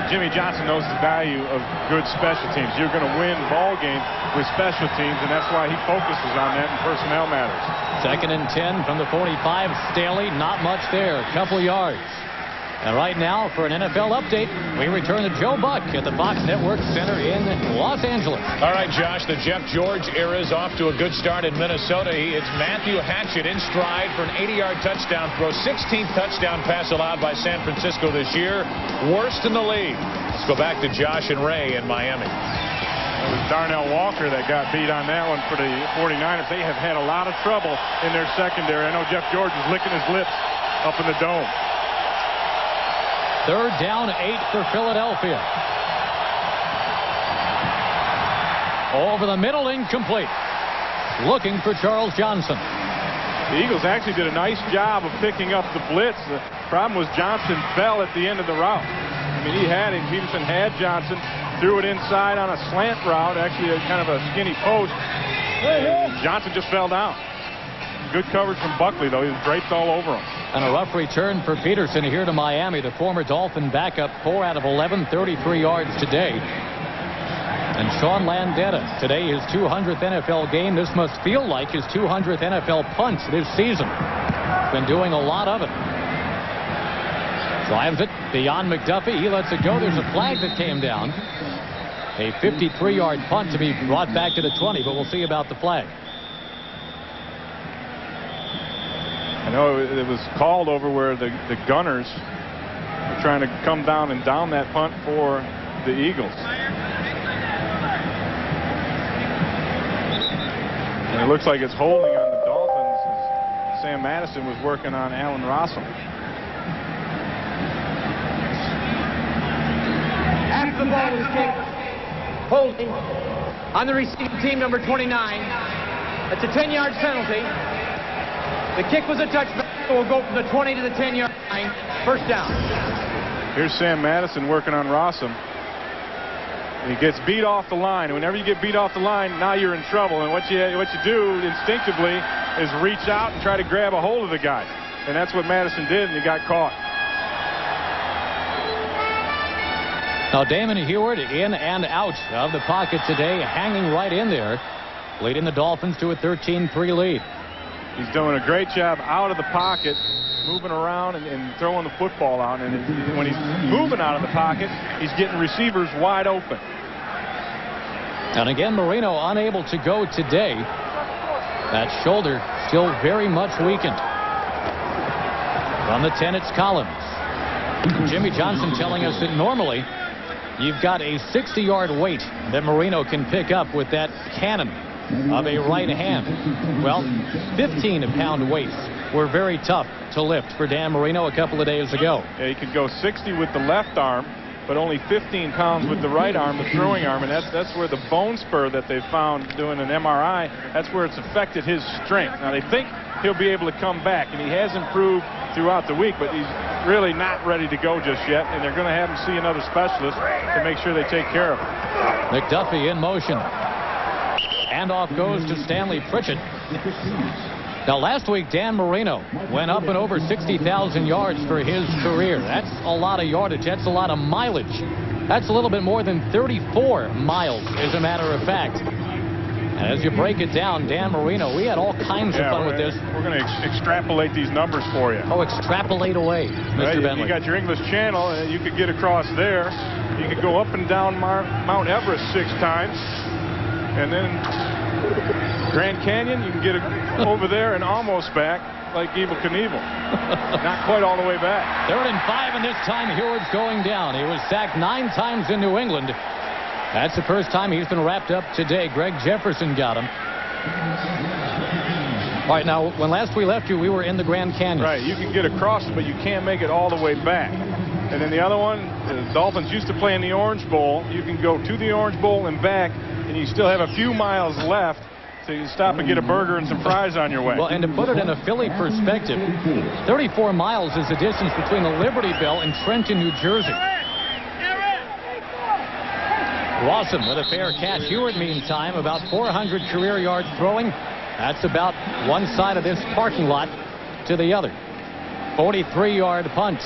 Jimmy Johnson knows the value of good special teams. You're going to win ball games with special teams, and that's why he focuses on that in personnel matters. 2nd and 10 from the 45. Staley, not much there, a couple yards. And right now, for an NFL update, we return to Joe Buck at the Fox Network Center in Los Angeles. All right, Josh, the Jeff George era is off to a good start in Minnesota. It's Matthew Hatchett in stride for an 80-yard touchdown throw. 16th touchdown pass allowed by San Francisco this year. Worst in the league. Let's go back to Josh and Ray in Miami. It was Darnell Walker that got beat on that one for the 49ers. They have had a lot of trouble in their secondary. I know Jeff George was licking his lips up in the dome. 3rd down, 8 for Philadelphia. Over the middle, incomplete. Looking for Charles Johnson. The Eagles actually did a nice job of picking up the blitz. The problem was Johnson fell at the end of the route. I mean, he had him. Peterson had Johnson, threw it inside on a slant route, actually kind of a skinny post. Johnson just fell down. Good coverage from Buckley, though. He was draped all over him. And a rough return for Peterson here to Miami. The former Dolphin backup, 4 out of 11, 33 yards today. And Sean Landeta, today his 200th NFL game. This must feel like his 200th NFL punt this season. Been doing a lot of it. Drives it beyond McDuffie. He lets it go. There's a flag that came down. A 53-yard punt to be brought back to the 20, but we'll see about the flag. I know it was called over where the Gunners were trying to come down and down that punt for the Eagles. And it looks like it's holding on the Dolphins as Sam Madison was working on Allen Rossum. After the ball was kicked, holding on the receiving team, number 29. It's a 10-yard penalty. The kick was a touchback. So we'll go from the 20 to the 10-yard line. First down. Here's Sam Madison working on Rossum. He gets beat off the line. Whenever you get beat off the line, now you're in trouble. And what you do instinctively is reach out and try to grab a hold of the guy. And that's what Madison did, and he got caught. Now Damon Heward in and out of the pocket today, hanging right in there, leading the Dolphins to a 13-3 lead. He's doing a great job out of the pocket, moving around and throwing the football out. And when he's moving out of the pocket, he's getting receivers wide open. And again, Marino unable to go today. That shoulder still very much weakened. From the 10, it's Collins. Jimmy Johnson telling us that normally you've got a 60-yard weight that Marino can pick up with that cannon of a right hand. Well, 15-pound weights were very tough to lift for Dan Marino a couple of days ago. Yeah, he could go 60 with the left arm, but only 15 pounds with the right arm, the throwing arm, and that's where the bone spur that they found doing an MRI, that's where it's affected his strength. Now they think he'll be able to come back, and he has improved throughout the week, but he's really not ready to go just yet, and they're going to have him see another specialist to make sure they take care of him. McDuffie in motion. Handoff goes to Stanley Pritchett. Now last week Dan Marino went up and over 60,000 yards for his career. That's a lot of yardage. That's a lot of mileage. That's a little bit more than 34 miles, as a matter of fact. And as you break it down, Dan Marino, we had all kinds of fun with this. We're going to extrapolate these numbers for you. Oh, extrapolate away, Mr. Bentley. You got your English Channel, and you could get across there. You could go up and down Mount Everest 6 times. And then Grand Canyon, you can get over there and almost back like Evel Knievel. Not quite all the way back. 3rd and 5, and this time Heward's going down. He was sacked 9 times in New England. That's the first time he's been wrapped up today. Greg Jefferson got him. All right, now, when last we left you, we were in the Grand Canyon. Right, you can get across it, but you can't make it all the way back. And then the other one, the Dolphins used to play in the Orange Bowl. You can go to the Orange Bowl and back, and you still have a few miles left to stop and get a burger and some fries on your way. Well, and to put it in a Philly perspective, 34 miles is the distance between the Liberty Bell and Trenton, New Jersey. Rossum with a fair catch. Heward, meantime, about 400 career yards throwing. That's about one side of this parking lot to the other. 43-yard punt.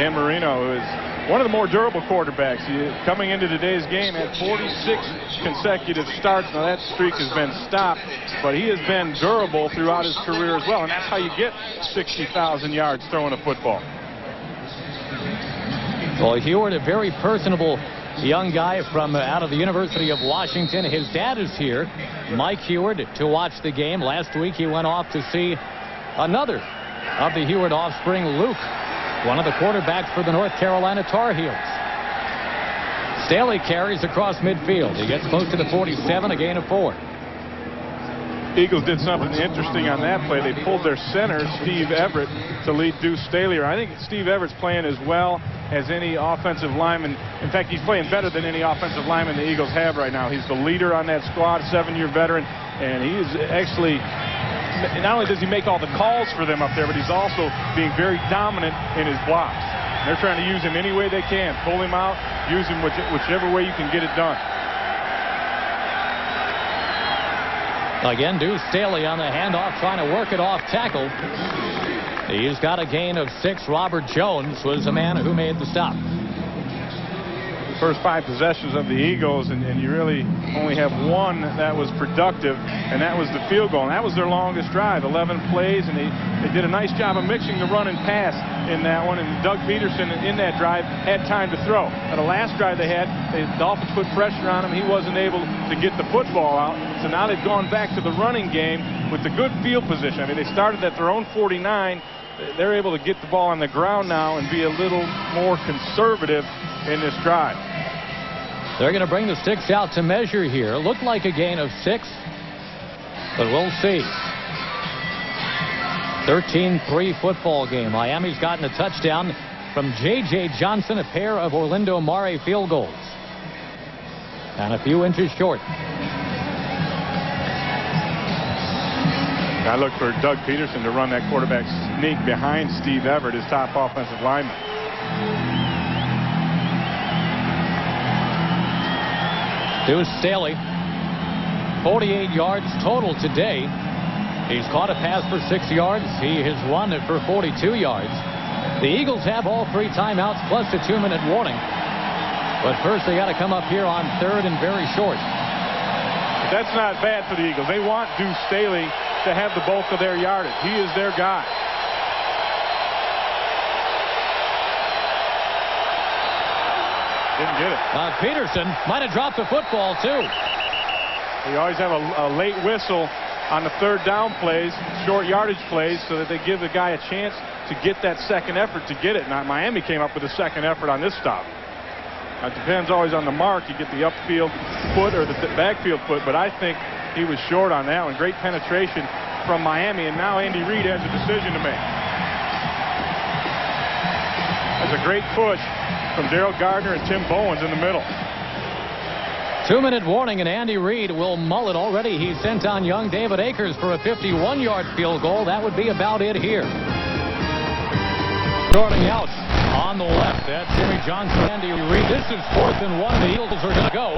Dan Marino is one of the more durable quarterbacks. He, coming into today's game, had 46 consecutive starts. Now that streak has been stopped, but he has been durable throughout his career as well, and that's how you get 60,000 yards throwing a football. Well, Heward, a very personable young guy from out of the University of Washington. His dad is here, Mike Heward, to watch the game. Last week he went off to see another of the Heward offspring, Luke, one of the quarterbacks for the North Carolina Tar Heels. Staley carries across midfield. He gets close to the 47, a gain of 4. Eagles did something interesting on that play. They pulled their center, Steve Everett, to lead Deuce Staley. I think Steve Everett's playing as well as any offensive lineman. In fact, he's playing better than any offensive lineman the Eagles have right now. He's the leader on that squad, 7-year veteran, and he is actually, not only does he make all the calls for them up there, but he's also being very dominant in his blocks. They're trying to use him any way they can. Pull him out, use him whichever way you can get it done. Again, Deuce Staley on the handoff, trying to work it off tackle. He's got a gain of 6. Robert Jones was the man who made the stop. First 5 possessions of the Eagles, and you really only have one that was productive, and that was the field goal. And that was their longest drive, 11 plays, and they did a nice job of mixing the run and pass in that one. And Doug Peterson in that drive had time to throw. Now, the last drive they had, the Dolphins put pressure on him. He wasn't able to get the football out. So now they've gone back to the running game with the good field position. I mean, they started at their own 49. They're able to get the ball on the ground now and be a little more conservative in this drive. They're going to bring the sticks out to measure here. Looked like a gain of 6, but we'll see. 13-3 football game. Miami's gotten a touchdown from J.J. Johnson, a pair of Orlando Mare field goals, and a few inches short. I look for Doug Peterson to run that quarterback sneak behind Steve Everett, his top offensive lineman. Deuce Staley, 48 yards total today. He's caught a pass for 6 yards. He has run it for 42 yards. The Eagles have all 3 timeouts plus a 2-minute warning. But first they got to come up here on 3rd and very short. That's not bad for the Eagles. They want Deuce Staley to have the bulk of their yardage. He is their guy. Didn't get it. Peterson might have dropped the football, too. You always have a late whistle on the 3rd down plays, short yardage plays, so that they give the guy a chance to get that second effort to get it. Now, Miami came up with a second effort on this stop. Now, it depends always on the mark. You get the upfield foot or the backfield foot, but I think he was short on that one. Great penetration from Miami, and now Andy Reid has a decision to make. That's a great push from Daryl Gardner and Tim Bowens in the middle. 2-minute warning, and Andy Reid will mull it already. He sent on young David Akers for a 51-yard field goal. That would be about it here. Starting out on the left, that's Jimmy Johnson, Andy Reid. This is 4th and 1. The Eagles are going to go.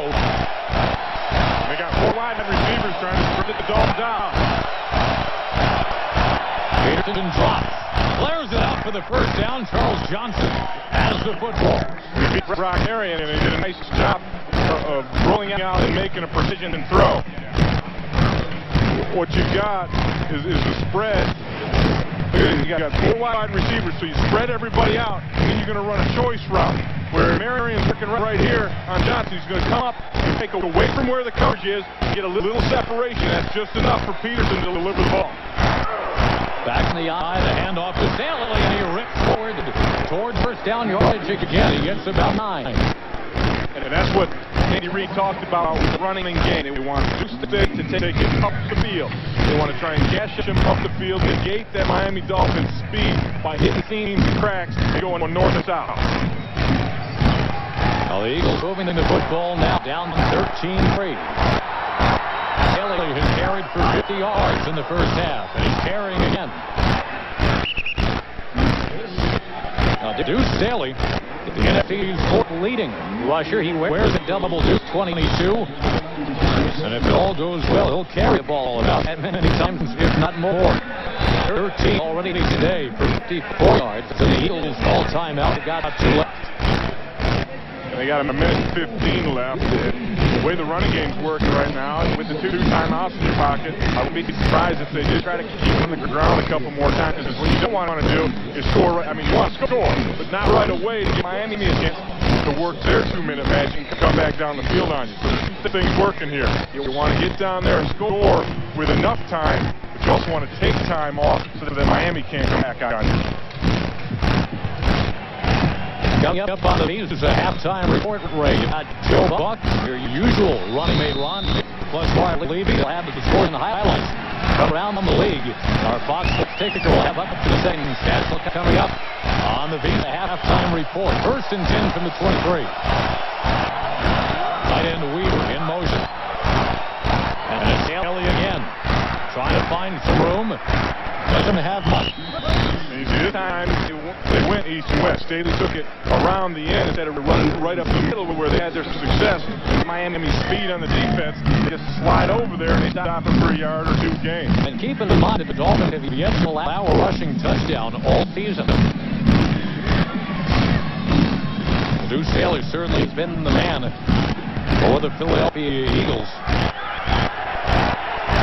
They got 4 wide receivers trying to get the Dolphins out. Peterson drops. Flares it out for the first down. Charles Johnson has the football. He beat Brock Arian, and he did a nice job of rolling out and making a precision and throw. What you got is the spread. You got 4 wide receivers, so you spread everybody out, and then you're going to run a choice route where Marion's working right here on Johnson. He's going to come up and take away from where the coverage is, get a little separation. That's just enough for Peterson to deliver the ball. Back in the eye, the handoff to Staley, and he rips forward towards first down yardage again. He gets about 9. And that's what Andy Reid talked about with the running game. They want to stick to take it up the field. They want to try and gash him up the field, negate that Miami Dolphins speed by hitting seams and cracks and going north and south. Now the Eagles moving the football now down 13-3. Staley has carried for 50 yards in the first half, and he's carrying again. Now Deuce Staley, the NFL's 4th leading rusher. He wears a double 22. And if it all goes well, he'll carry the ball about that many times, if not more. 13 already today for 54 yards. So the Eagles all timeout. They got 2 left. They got a minute and 15 left. The way the running game's working right now, with the 2 timeouts in your pocket, I would be surprised if they did try to keep on the ground a couple more times. Because what you don't want to do is score. I mean, you want to score, but not right away to give Miami a chance to work their 2-minute magic and come back down the field on you. So the thing's working here. You want to get down there and score with enough time, but you also want to take time off so that Miami can't come back on you. Coming up on the Bees is a halftime report. Ray, Joe Buck, your usual running mate Ron, plus Mark Levy. We'll have the scores and the highlights around the league. Our Fox tickets will have up to the second stats coming up on the Bees, a halftime report. 1st and 10 from the 23. Tight end Weaver in motion. And it's Staley again, trying to find some room. doesn't have much. This time they went east and west. Staley took it around the end instead of running right up the middle where they had their success. Miami's speed on the defense, they just slide over there and they stop them for a yard or two gain. And keep in mind that the Dolphins have yet to allow a rushing touchdown all season. Deuce Staley certainly has been the man for the Philadelphia Eagles.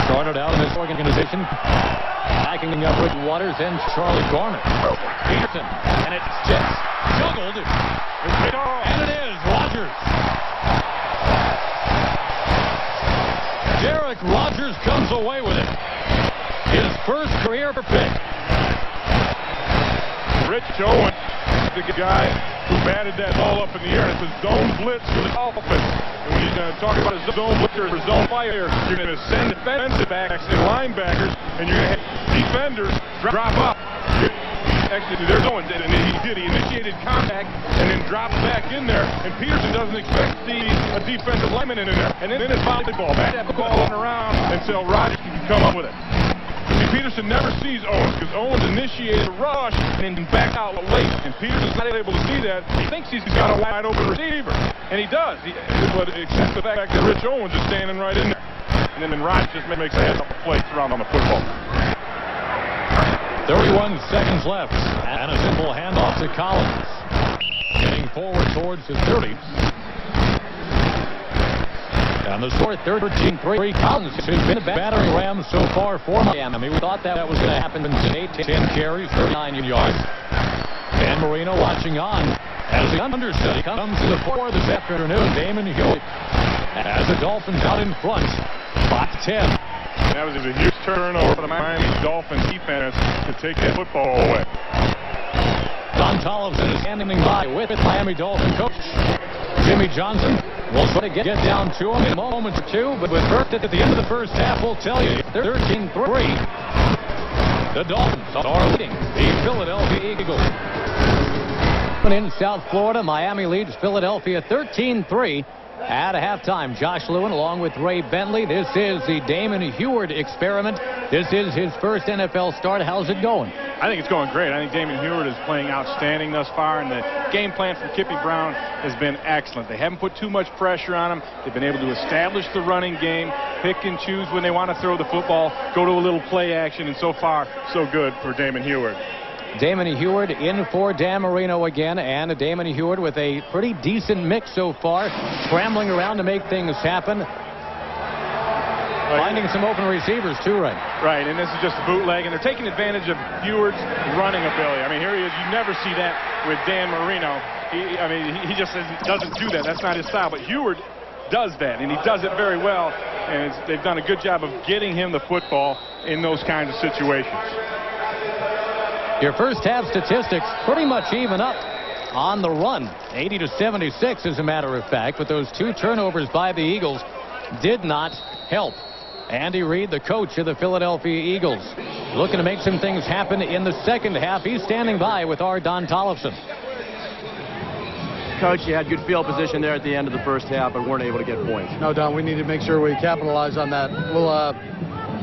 Started out in this organization, backing up with Waters and Charlie Garner. Peterson, and it's just juggled. And it is Rodgers. Derek Rodgers comes away with it. His first career pick. Rich Owen, the guy who batted that ball up in the air. It's a zone blitz for the Dolphins. And when you're talking about a zone blitzer or zone fire, you're going to send defensive backs and linebackers, and you're going to have defenders drop up. Actually, there's Owens, and he did. He initiated contact and then dropped back in there, and Peterson doesn't expect to see a defensive lineman in there. And then it's volleyball. Back that ball on around until Rodgers can come up with it. Peterson never sees Owens because Owens initiated a rush and then back out late. And Peterson's not able to see that. He thinks he's got a wide open receiver. And he does. But except the fact that Rich Owens is standing right in there. And then Rodgers just makes a couple plays around on the football. 31 seconds left. And a simple handoff to Collins. Getting forward towards the 30. On the score, 13-3. Collins has been a battering ram so far for Miami. We thought that was going to happen in 8-10 carries, 39 yards. Dan Marino watching on as the understudy comes to the fore this afternoon. Damon Hewitt as the Dolphins out in front, 5-10. That was a huge turnover for the Miami Dolphins defense to take that football away. Don Tollefson is standing by with Miami Dolphin coach Jimmy Johnson. We'll try to get down to him in a moment or two, but with first at the end of the first half, we'll tell you 13-3. The Dolphins are leading the Philadelphia Eagles. In South Florida, Miami leads Philadelphia 13-3 at halftime. Josh Lewin along with Ray Bentley. This is the Damon Huard experiment. This is his first NFL start. How's it going? I think it's going great. I think Damon Huard is playing outstanding thus far, and the game plan from Kippy Brown has been excellent. They haven't put too much pressure on him. They've been able to establish the running game, pick and choose when they want to throw the football, go to a little play action, and so far, so good for Damon Huard. Damon Huard in for Dan Marino again, and Damon Huard with a pretty decent mix so far, scrambling around to make things happen. Finding some open receivers too, right? Right, and this is just a bootleg, and they're taking advantage of Huard's running ability. I mean, here he is. You never see that with Dan Marino. He just doesn't do that. That's not his style, but Huard does that, and he does it very well, and they've done a good job of getting him the football in those kinds of situations. Your first half statistics pretty much even up on the run. 80-76 as a matter of fact, but those two turnovers by the Eagles did not help. Andy Reid, the coach of the Philadelphia Eagles, looking to make some things happen in the second half. He's standing by with our Don Tollefson. Coach, you had good field position there at the end of the first half, but weren't able to get points. No, Don, we need to make sure we capitalize on that.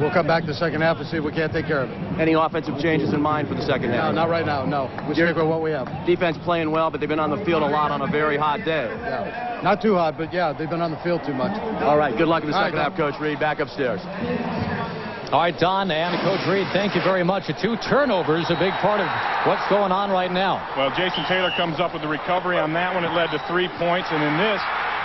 We'll come back the second half and see if we can't take care of it. Any offensive changes in mind for the second half? No, not right now, no. We stick with what we have. Defense playing well, but they've been on the field a lot on a very hot day. Yeah. Not too hot, but yeah, they've been on the field too much. All right, good luck in the second right, half, Coach Reid. Back upstairs. All right, Don and Coach Reid, thank you very much. 2 turnovers, a big part of what's going on right now. Well, Jason Taylor comes up with the recovery on that one. It led to 3 points, and in this,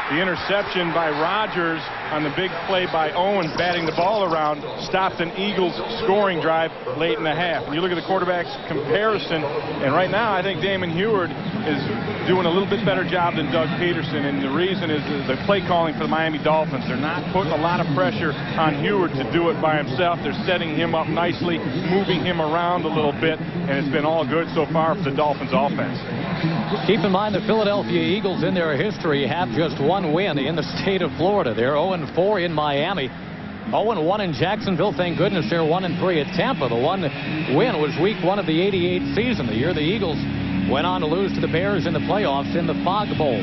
the interception by Rodgers on the big play by Owens batting the ball around stopped an Eagles scoring drive late in the half. And you look at the quarterback's comparison, and right now I think Damon Huard is doing a little bit better job than Doug Peterson, and the reason is the play calling for the Miami Dolphins. They're not putting a lot of pressure on Huard to do it by himself. They're setting him up nicely, moving him around a little bit, and it's been all good so far for the Dolphins offense. Keep in mind the Philadelphia Eagles in their history have just 1 win in the state of Florida. They're 0-4 in Miami. 0-1 in Jacksonville. Thank goodness they're 1-3 at Tampa. The one win was week 1 of the '88 season, the year the Eagles went on to lose to the Bears in the playoffs in the Fog Bowl.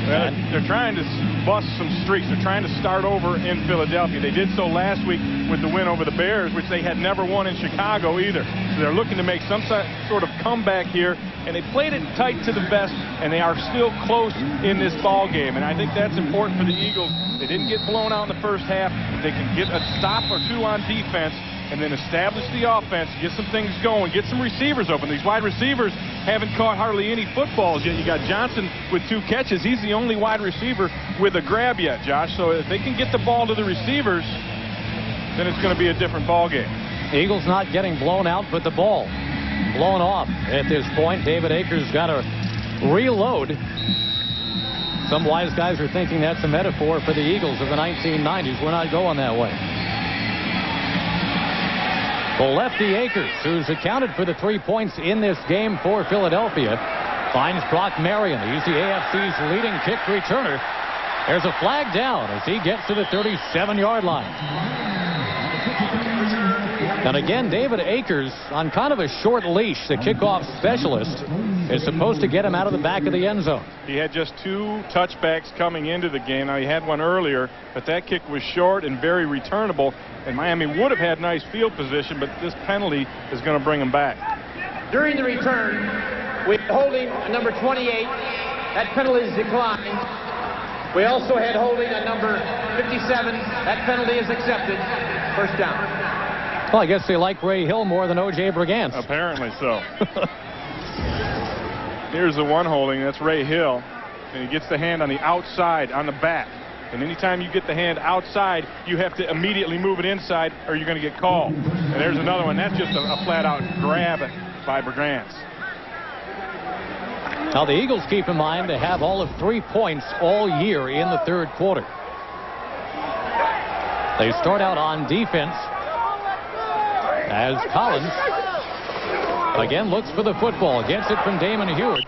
Well, they're trying to bust some streaks. They're trying to start over in Philadelphia. They did so last week with the win over the Bears, which they had never won in Chicago either. So they're looking to make some sort of comeback here, and they played it tight to the vest, and they are still close in this ball game. And I think that's important for the Eagles. They didn't get blown out in the first half. They can get a stop or two on defense and then establish the offense, get some things going, get some receivers open. These wide receivers haven't caught hardly any footballs yet. You got Johnson with 2 catches. He's the only wide receiver with a grab yet, Josh. So if they can get the ball to the receivers, then it's going to be a different ball game. Eagles not getting blown out, but the ball blown off at this point. David Akers got to reload. Some wise guys are thinking that's a metaphor for the Eagles of the 1990s. We're not going that way. The lefty Akers, who's accounted for the 3 points in this game for Philadelphia, finds Brock Marion. He's the AFC's leading kick returner. There's a flag down as he gets to the 37-yard line. And again, David Akers on kind of a short leash. The kickoff specialist is supposed to get him out of the back of the end zone. He had just 2 touchbacks coming into the game. Now, he had one earlier, but that kick was short and very returnable. And Miami would have had nice field position, but this penalty is going to bring him back. During the return, with holding number 28, that penalty is declined. We also had holding on number 57. That penalty is accepted. First down. Well, I guess they like Ray Hill more than O.J. Brigance. Apparently so. Here's the one holding. That's Ray Hill. And he gets the hand on the outside, on the back. And anytime you get the hand outside, you have to immediately move it inside or you're going to get called. And there's another one. That's just a flat-out grab by Brigance. Now, the Eagles, keep in mind, they have all of 3 points all year in the third quarter. They start out on defense as Collins again looks for the football. Gets it from Damon Heward.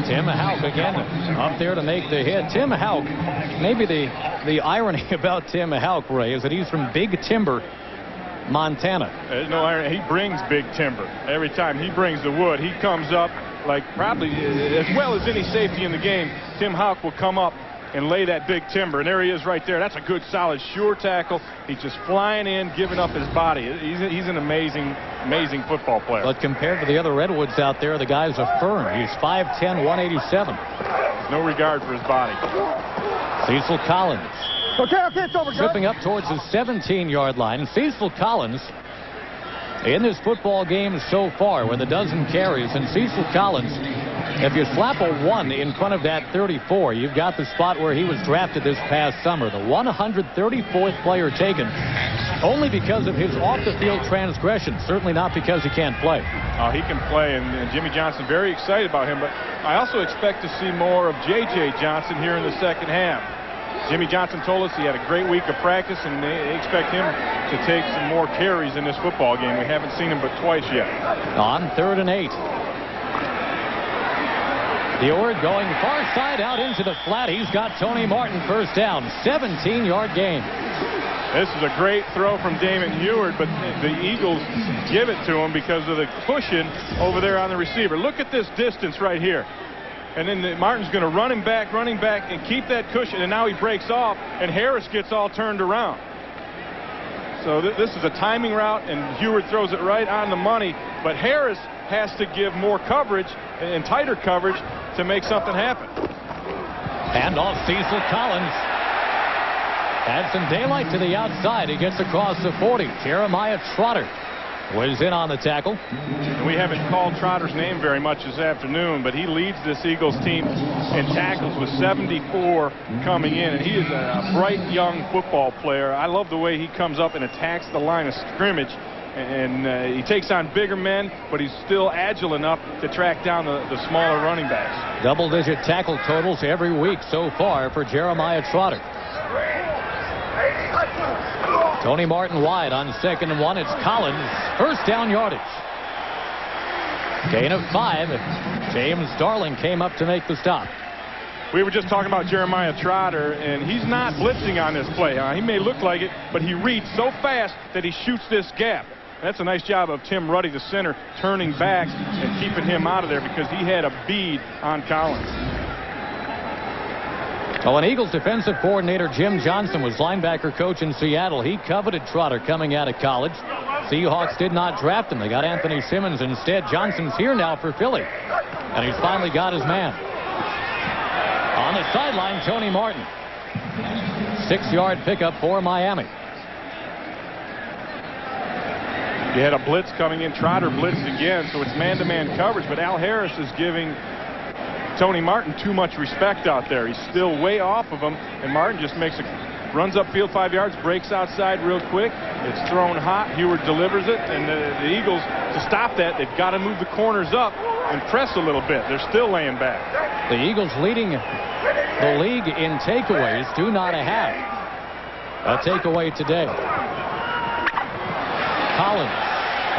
Tim Houck again up there to make the hit. Tim Houck, maybe the irony about Tim Houck, Ray, is that he's from Big Timber, Montana. There's no irony. He brings big timber. Every time he brings the wood, he comes up like probably as well as any safety in the game. Tim Houck will come up and lay that big timber. And there he is right there. That's a good, solid, sure tackle. He's just flying in, giving up his body. He's an amazing, amazing football player. But compared to the other Redwoods out there, the guy's a firm. He's 5'10", 187. No regard for his body. Cecil Collins. Okay, it's over, Tripping up towards the 17-yard line. Cecil Collins in this football game so far with a dozen carries. And Cecil Collins, if you slap a 1 in front of that 34, you've got the spot where he was drafted this past summer. The 134th player taken only because of his off-the-field transgression. Certainly not because he can't play. He can play, and Jimmy Johnson very excited about him. But I also expect to see more of J.J. Johnson here in the second half. Jimmy Johnson told us he had a great week of practice, and they expect him to take some more carries in this football game. We haven't seen him but twice yet. On 3rd and 8. Heward going far side out into the flat. He's got Tony Martin first down. 17-yard gain. This is a great throw from Damon Heward, but the Eagles give it to him because of the cushion over there on the receiver. Look at this distance right here. And then Martin's going to run him back, and keep that cushion. And now he breaks off, and Harris gets all turned around. So this is a timing route, and Heward throws it right on the money. But Harris has to give more coverage and tighter coverage to make something happen. And off Cecil Collins. Had some daylight to the outside. He gets across the 40. Jeremiah Trotter was in on the tackle. We haven't called Trotter's name very much this afternoon, but he leads this Eagles team in tackles with 74 coming in, and he is a bright young football player. I love the way he comes up and attacks the line of scrimmage, and he takes on bigger men, but he's still agile enough to track down the smaller running backs. Double-digit tackle totals every week so far for Jeremiah Trotter. Tony Martin wide on 2nd and 1. It's Collins. First down yardage. Gain of 5. James Darling came up to make the stop. We were just talking about Jeremiah Trotter, and he's not blitzing on this play. He may look like it, but he reads so fast that he shoots this gap. That's a nice job of Tim Ruddy, the center, turning back and keeping him out of there because he had a bead on Collins. Well, an Eagles defensive coordinator, Jim Johnson, was linebacker coach in Seattle. He coveted Trotter coming out of college. Seahawks did not draft him. They got Anthony Simmons instead. Johnson's here now for Philly, and he's finally got his man. On the sideline, Tony Martin. 6-yard pickup for Miami. You had a blitz coming in. Trotter blitzed again, so it's man-to-man coverage, but Al Harris is giving Tony Martin too much respect out there. He's still way off of him, and Martin just runs upfield 5 yards, breaks outside real quick. It's thrown hot. Heward delivers it, and the Eagles, to stop that, they've got to move the corners up and press a little bit. They're still laying back. The Eagles leading the league in takeaways, do not have a takeaway today. Collins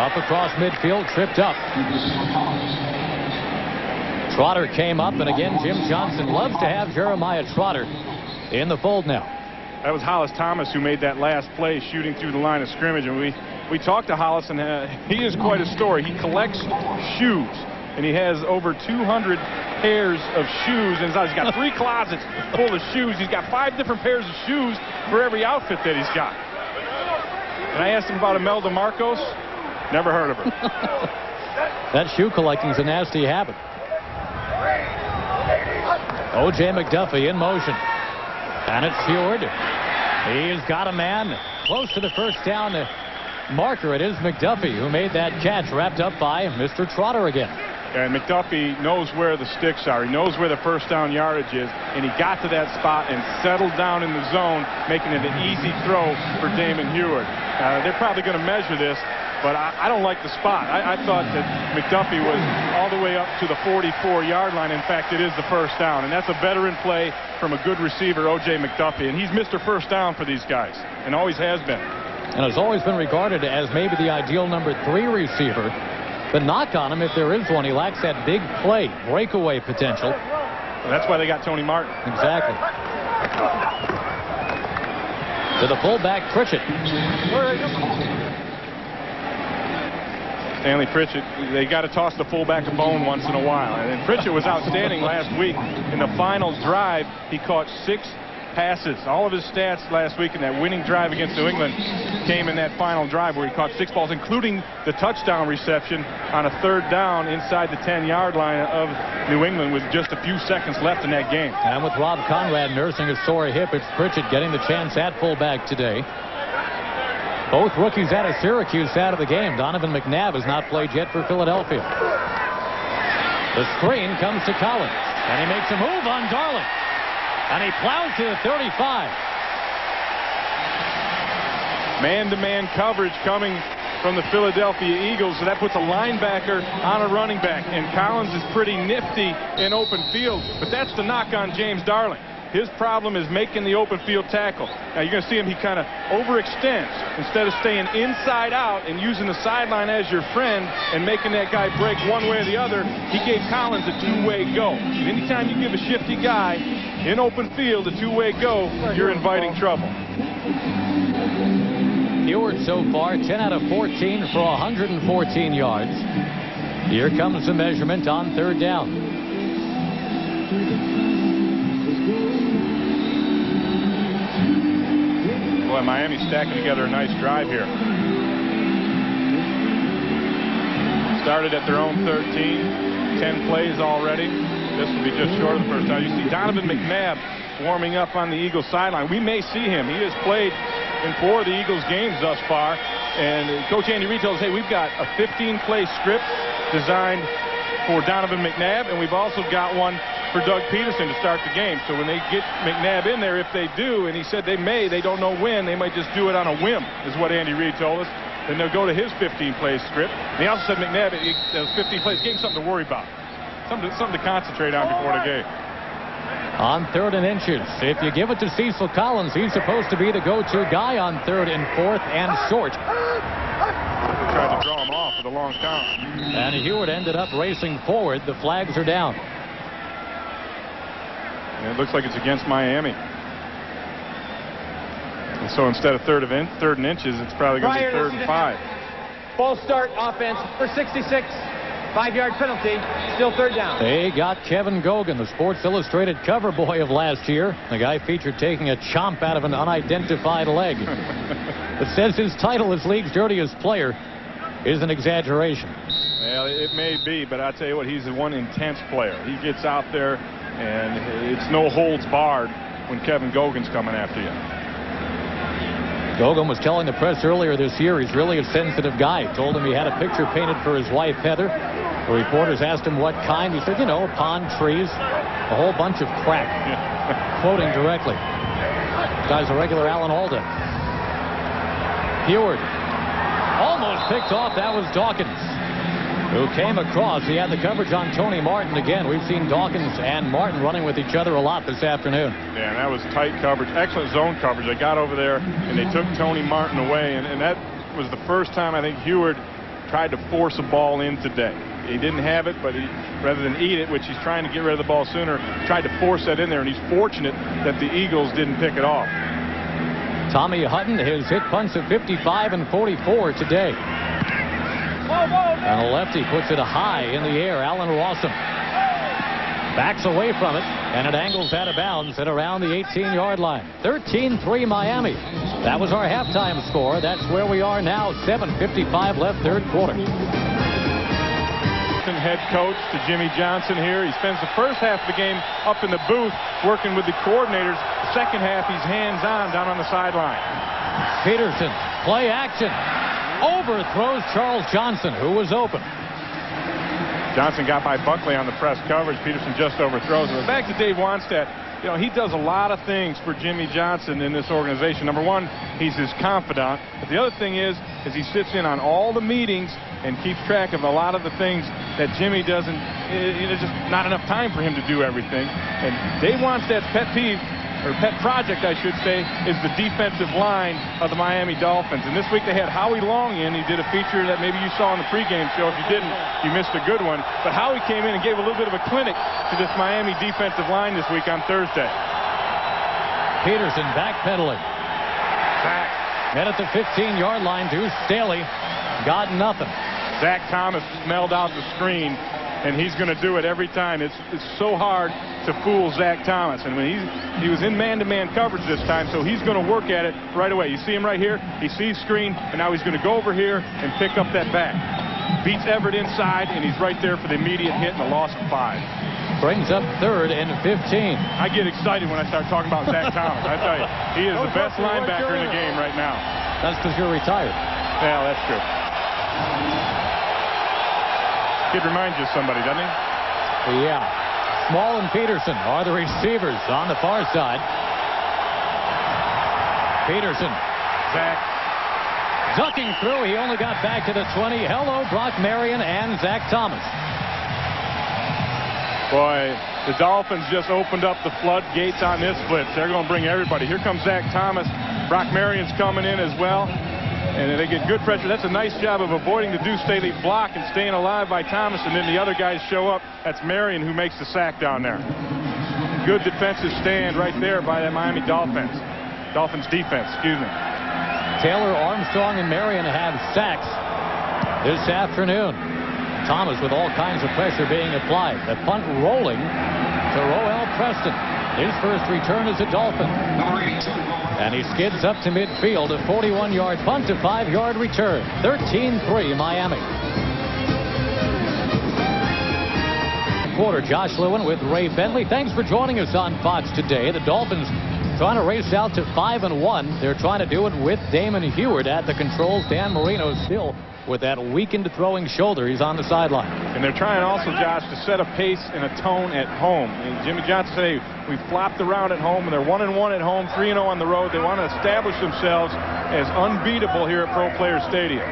up across midfield, tripped up. Trotter came up, and again, Jim Johnson loves to have Jeremiah Trotter in the fold now. That was Hollis Thomas who made that last play, shooting through the line of scrimmage. And we talked to Hollis, and he is quite a story. He collects shoes, and he has over 200 pairs of shoes. And he's got 3 closets full of shoes. He's got 5 different pairs of shoes for every outfit that he's got. And I asked him about Imelda Marcos. Never heard of her. That shoe collecting is a nasty habit. O.J. McDuffie in motion. And it's Heward. He's got a man close to the first down marker. It is McDuffie who made that catch, wrapped up by Mr. Trotter again. And McDuffie knows where the sticks are. He knows where the first down yardage is. And he got to that spot and settled down in the zone, making it an easy throw for Damon Heward. They're probably going to measure this, but I don't like the spot. I thought that McDuffie was all the way up to the 44-yard line. In fact, it is the first down. And that's a veteran play from a good receiver, O.J. McDuffie. And he's Mr. First Down for these guys, and always has been. And has always been regarded as maybe the ideal number 3 receiver. The knock on him, if there is one, he lacks that big play, breakaway potential. Well, that's why they got Tony Martin. Exactly. To the fullback, Pritchett. Stanley Pritchett, they got to toss the fullback a bone once in a while. And Pritchett was outstanding last week. In the final drive, he caught 6 passes. All of his stats last week in that winning drive against New England came in that final drive where he caught 6 balls, including the touchdown reception on a 3rd down inside the 10-yard line of New England with just a few seconds left in that game. And with Rob Conrad nursing a sore hip, it's Pritchett getting the chance at fullback today. Both rookies out of Syracuse out of the game. Donovan McNabb has not played yet for Philadelphia. The screen comes to Collins, and he makes a move on Darling. And he plows to the 35. Man-to-man coverage coming from the Philadelphia Eagles, so that puts a linebacker on a running back. And Collins is pretty nifty in open field, but that's the knock on James Darling. His problem is making the open field tackle. Now you're going to see him, he kind of overextends. Instead of staying inside out and using the sideline as your friend and making that guy break one way or the other, he gave Collins a 2-way go. And anytime you give a shifty guy in open field a 2-way go, you're inviting trouble. Heward so far 10 out of 14 for 114 yards. Here comes the measurement on 3rd down. Boy, Miami's stacking together a nice drive here. Started at their own 13, 10 plays already. This will be just short of the first down. You see Donovan McNabb warming up on the Eagles sideline. We may see him. He has played in 4 of the Eagles games thus far. And Coach Andy Reid tells us, hey, we've got a 15-play script designed for Donovan McNabb, and we've also got one for Doug Peterson to start the game. So when they get McNabb in there, if they do, and he said they don't know when, they might just do it on a whim, is what Andy Reid told us. Then they'll go to his 15-play script. And he also said McNabb, those 15 plays, gave him something to worry about. Something to concentrate on before the game. On 3rd and inches, if you give it to Cecil Collins, he's supposed to be the go-to guy on 3rd and 4th and short. Tried to draw him off with a long count. And Heward ended up racing forward. The flags are down. And it looks like it's against Miami. And so instead of 3rd and inches, it's probably going to be 3rd and 5. False start offense for 66. 5-yard penalty. Still third down. They got Kevin Gogan, the Sports Illustrated cover boy of last year. The guy featured taking a chomp out of an unidentified leg. It says his title as league's dirtiest player is an exaggeration. Well, it may be, but I tell you what, he's the one intense player. He gets out there, and it's no holds barred when Kevin Gogan's coming after you. Gogan was telling the press earlier this year he's really a sensitive guy. Told him he had a picture painted for his wife, Heather. The reporters asked him what kind. He said, you know, pond trees, a whole bunch of crap. Quoting directly. The guy's a regular Alan Alda. Heward almost picked off. That was Dawkins, who came across. He had the coverage on Tony Martin again. We've seen Dawkins and Martin running with each other a lot this afternoon. Yeah, and that was tight coverage, excellent zone coverage. They got over there, and they took Tony Martin away, and that was the first time I think Heward tried to force a ball in today. He didn't have it, but he, rather than eat it, which he's trying to get rid of the ball sooner, tried to force that in there, and he's fortunate that the Eagles didn't pick it off. Tommy Hutton, his hit punts of 55 and 44 today. And a lefty puts it high in the air. Allen Rawson backs away from it, and it angles out of bounds at around the 18-yard line. 13-3 Miami. That was our halftime score. That's where we are now. 7:55 left, third quarter. Head coach to Jimmy Johnson here. He spends the first half of the game up in the booth working with the coordinators. The second half, he's hands-on down on the sideline. Peterson, play action. Overthrows Charles Johnson, who was open. Johnson got by Buckley on the press coverage. Peterson just overthrows him. Back to Dave Wannstedt. You know, he does a lot of things for Jimmy Johnson in this organization. Number one, he's his confidant. But the other thing is he sits in on all the meetings and keeps track of a lot of the things that Jimmy doesn't. There's just not enough time for him to do everything. And Dave Wannstedt's pet peeve, or pet project, I should say, is the defensive line of the Miami Dolphins. And this week they had Howie Long in. He did a feature that maybe you saw on the pregame show. If you didn't, you missed a good one. But Howie came in and gave a little bit of a clinic to this Miami defensive line this week on Thursday. Peterson backpedaling. Back. Met at the 15-yard line. Deuce Staley got nothing. Zach Thomas smelled out the screen, and he's going to do it every time. It's so hard to fool Zach Thomas. And when he was in man-to-man coverage this time, so he's going to work at it right away. You see him right here. He sees screen, and now he's going to go over here and pick up that back. Beats Everett inside, and he's right there for the immediate hit and a loss of 5. Brings up 3rd and 15. I get excited when I start talking about Zach Thomas. I tell you, he is the best linebacker in the game right now. That's because you're retired. Yeah, that's true. Kid reminds you of somebody, doesn't he? Yeah. Small and Peterson are the receivers on the far side. Peterson. Zach. Ducking through. He only got back to the 20. Hello, Brock Marion and Zach Thomas. Boy, the Dolphins just opened up the floodgates on this blitz. They're going to bring everybody. Here comes Zach Thomas. Brock Marion's coming in as well. And they get good pressure. That's a nice job of avoiding the Deuce Staley block and staying alive by Thomas. And then the other guys show up. That's Marion who makes the sack down there. Good defensive stand right there by the Miami Dolphins. Dolphins defense, excuse me. Taylor, Armstrong, and Marion have sacks this afternoon. Thomas with all kinds of pressure being applied. The punt rolling to Roel Preston. His first return as a Dolphin. And he skids up to midfield. A 41-yard punt to 5-yard return. 13-3 Miami. Quarter, Josh Lewin with Ray Bentley. Thanks for joining us on Fox today. The Dolphins trying to race out to 5-1. They're trying to do it with Damon Heward at the controls. Dan Marino still with that weakened throwing shoulder. He's on the sideline. And they're trying also, Josh, to set a pace and a tone at home. And Jimmy Johnson said, hey, we flopped around at home, and they're 1-1 at home, 3-0 on the road. They want to establish themselves as unbeatable here at Pro Players Stadium.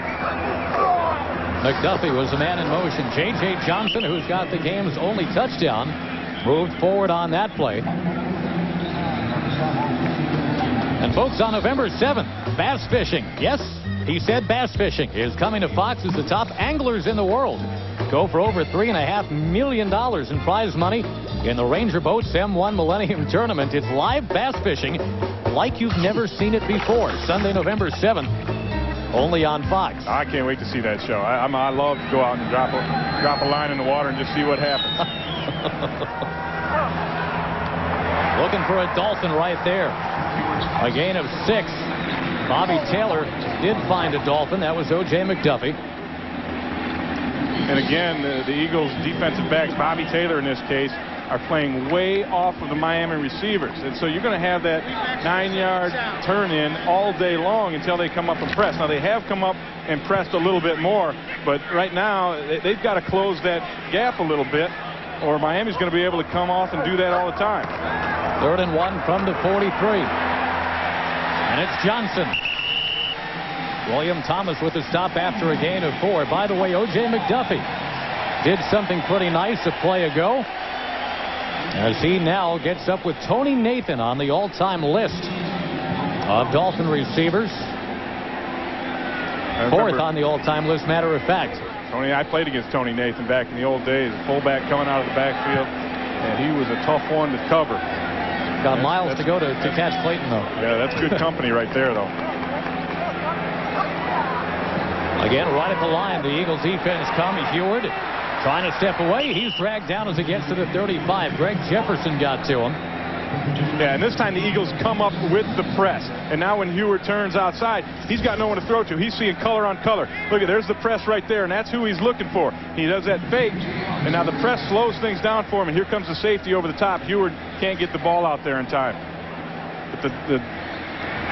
McDuffie was the man in motion. J.J. Johnson, who's got the game's only touchdown, moved forward on that play. And folks, on November 7th, bass fishing. Yes, he said bass fishing is coming to Fox as the top anglers in the world go for over $3.5 million in prize money in the Ranger Boats M1 Millennium Tournament. It's live bass fishing like you've never seen it before. Sunday, November 7th only on Fox. I can't wait to see that show. I love to go out and drop a line in the water and just see what happens. Looking for a Dolphin right there. A gain of 6. Bobby Taylor did find a Dolphin. That was O.J. McDuffie. And again, the Eagles defensive backs, Bobby Taylor in this case, are playing way off of the Miami receivers. And so you're going to have that 9-yard turn in all day long until they come up and press. Now, they have come up and pressed a little bit more, but right now they've got to close that gap a little bit, or Miami's going to be able to come off and do that all the time. 3rd and 1 from the 43. And it's Johnson. William Thomas with the stop after a gain of 4. By the way, O.J. McDuffie did something pretty nice a play ago, as he now gets up with Tony Nathan on the all-time list of Dolphin receivers. 4th on the all-time list, matter of fact. Tony, I played against Tony Nathan back in the old days, fullback coming out of the backfield, and he was a tough one to cover. Got miles to go to catch Clayton, though. Yeah, that's good company right there, though. Again, right at the line, the Eagles defense come. Heward trying to step away. He's dragged down as he gets to the 35. Greg Jefferson got to him. Yeah, and this time the Eagles come up with the press. And now when Heward turns outside, he's got no one to throw to. He's seeing color on color. Look, there's the press right there, and that's who he's looking for. He does that fake, and now the press slows things down for him, and here comes the safety over the top. Heward can't get the ball out there in time. But the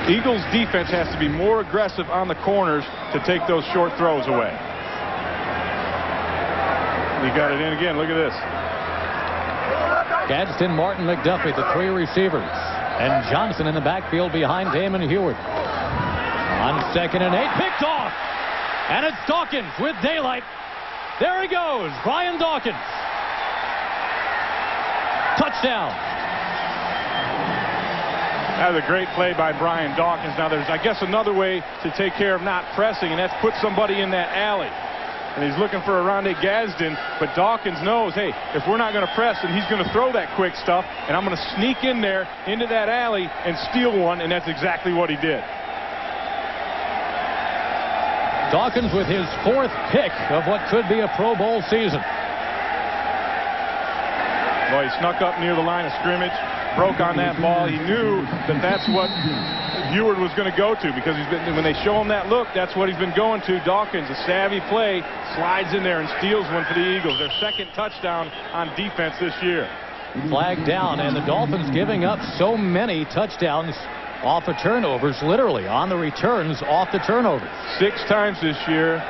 Eagles defense has to be more aggressive on the corners to take those short throws away. He got it in again. Look at this. Gadsden, Martin, McDuffie, the 3 receivers. And Johnson in the backfield behind Damon Heward. On 2nd and 8, picked off. And it's Dawkins with daylight. There he goes, Brian Dawkins. Touchdown. That was a great play by Brian Dawkins. Now there's, I guess, another way to take care of not pressing, and that's put somebody in that alley. And he's looking for Aronde Gadsden, but Dawkins knows, hey, if we're not going to press, then he's going to throw that quick stuff, and I'm going to sneak in there into that alley and steal one, and that's exactly what he did. Dawkins with his 4th pick of what could be a Pro Bowl season. Well, he snuck up near the line of scrimmage, broke on that ball. He knew that that's what Heward was going to go to, because when they show him that look, that's what he's been going to. Dawkins, a savvy play, slides in there and steals one for the Eagles. Their 2nd touchdown on defense this year. Flag down, and the Dolphins giving up so many touchdowns off of turnovers, literally on the returns off the turnovers. 6 times this year,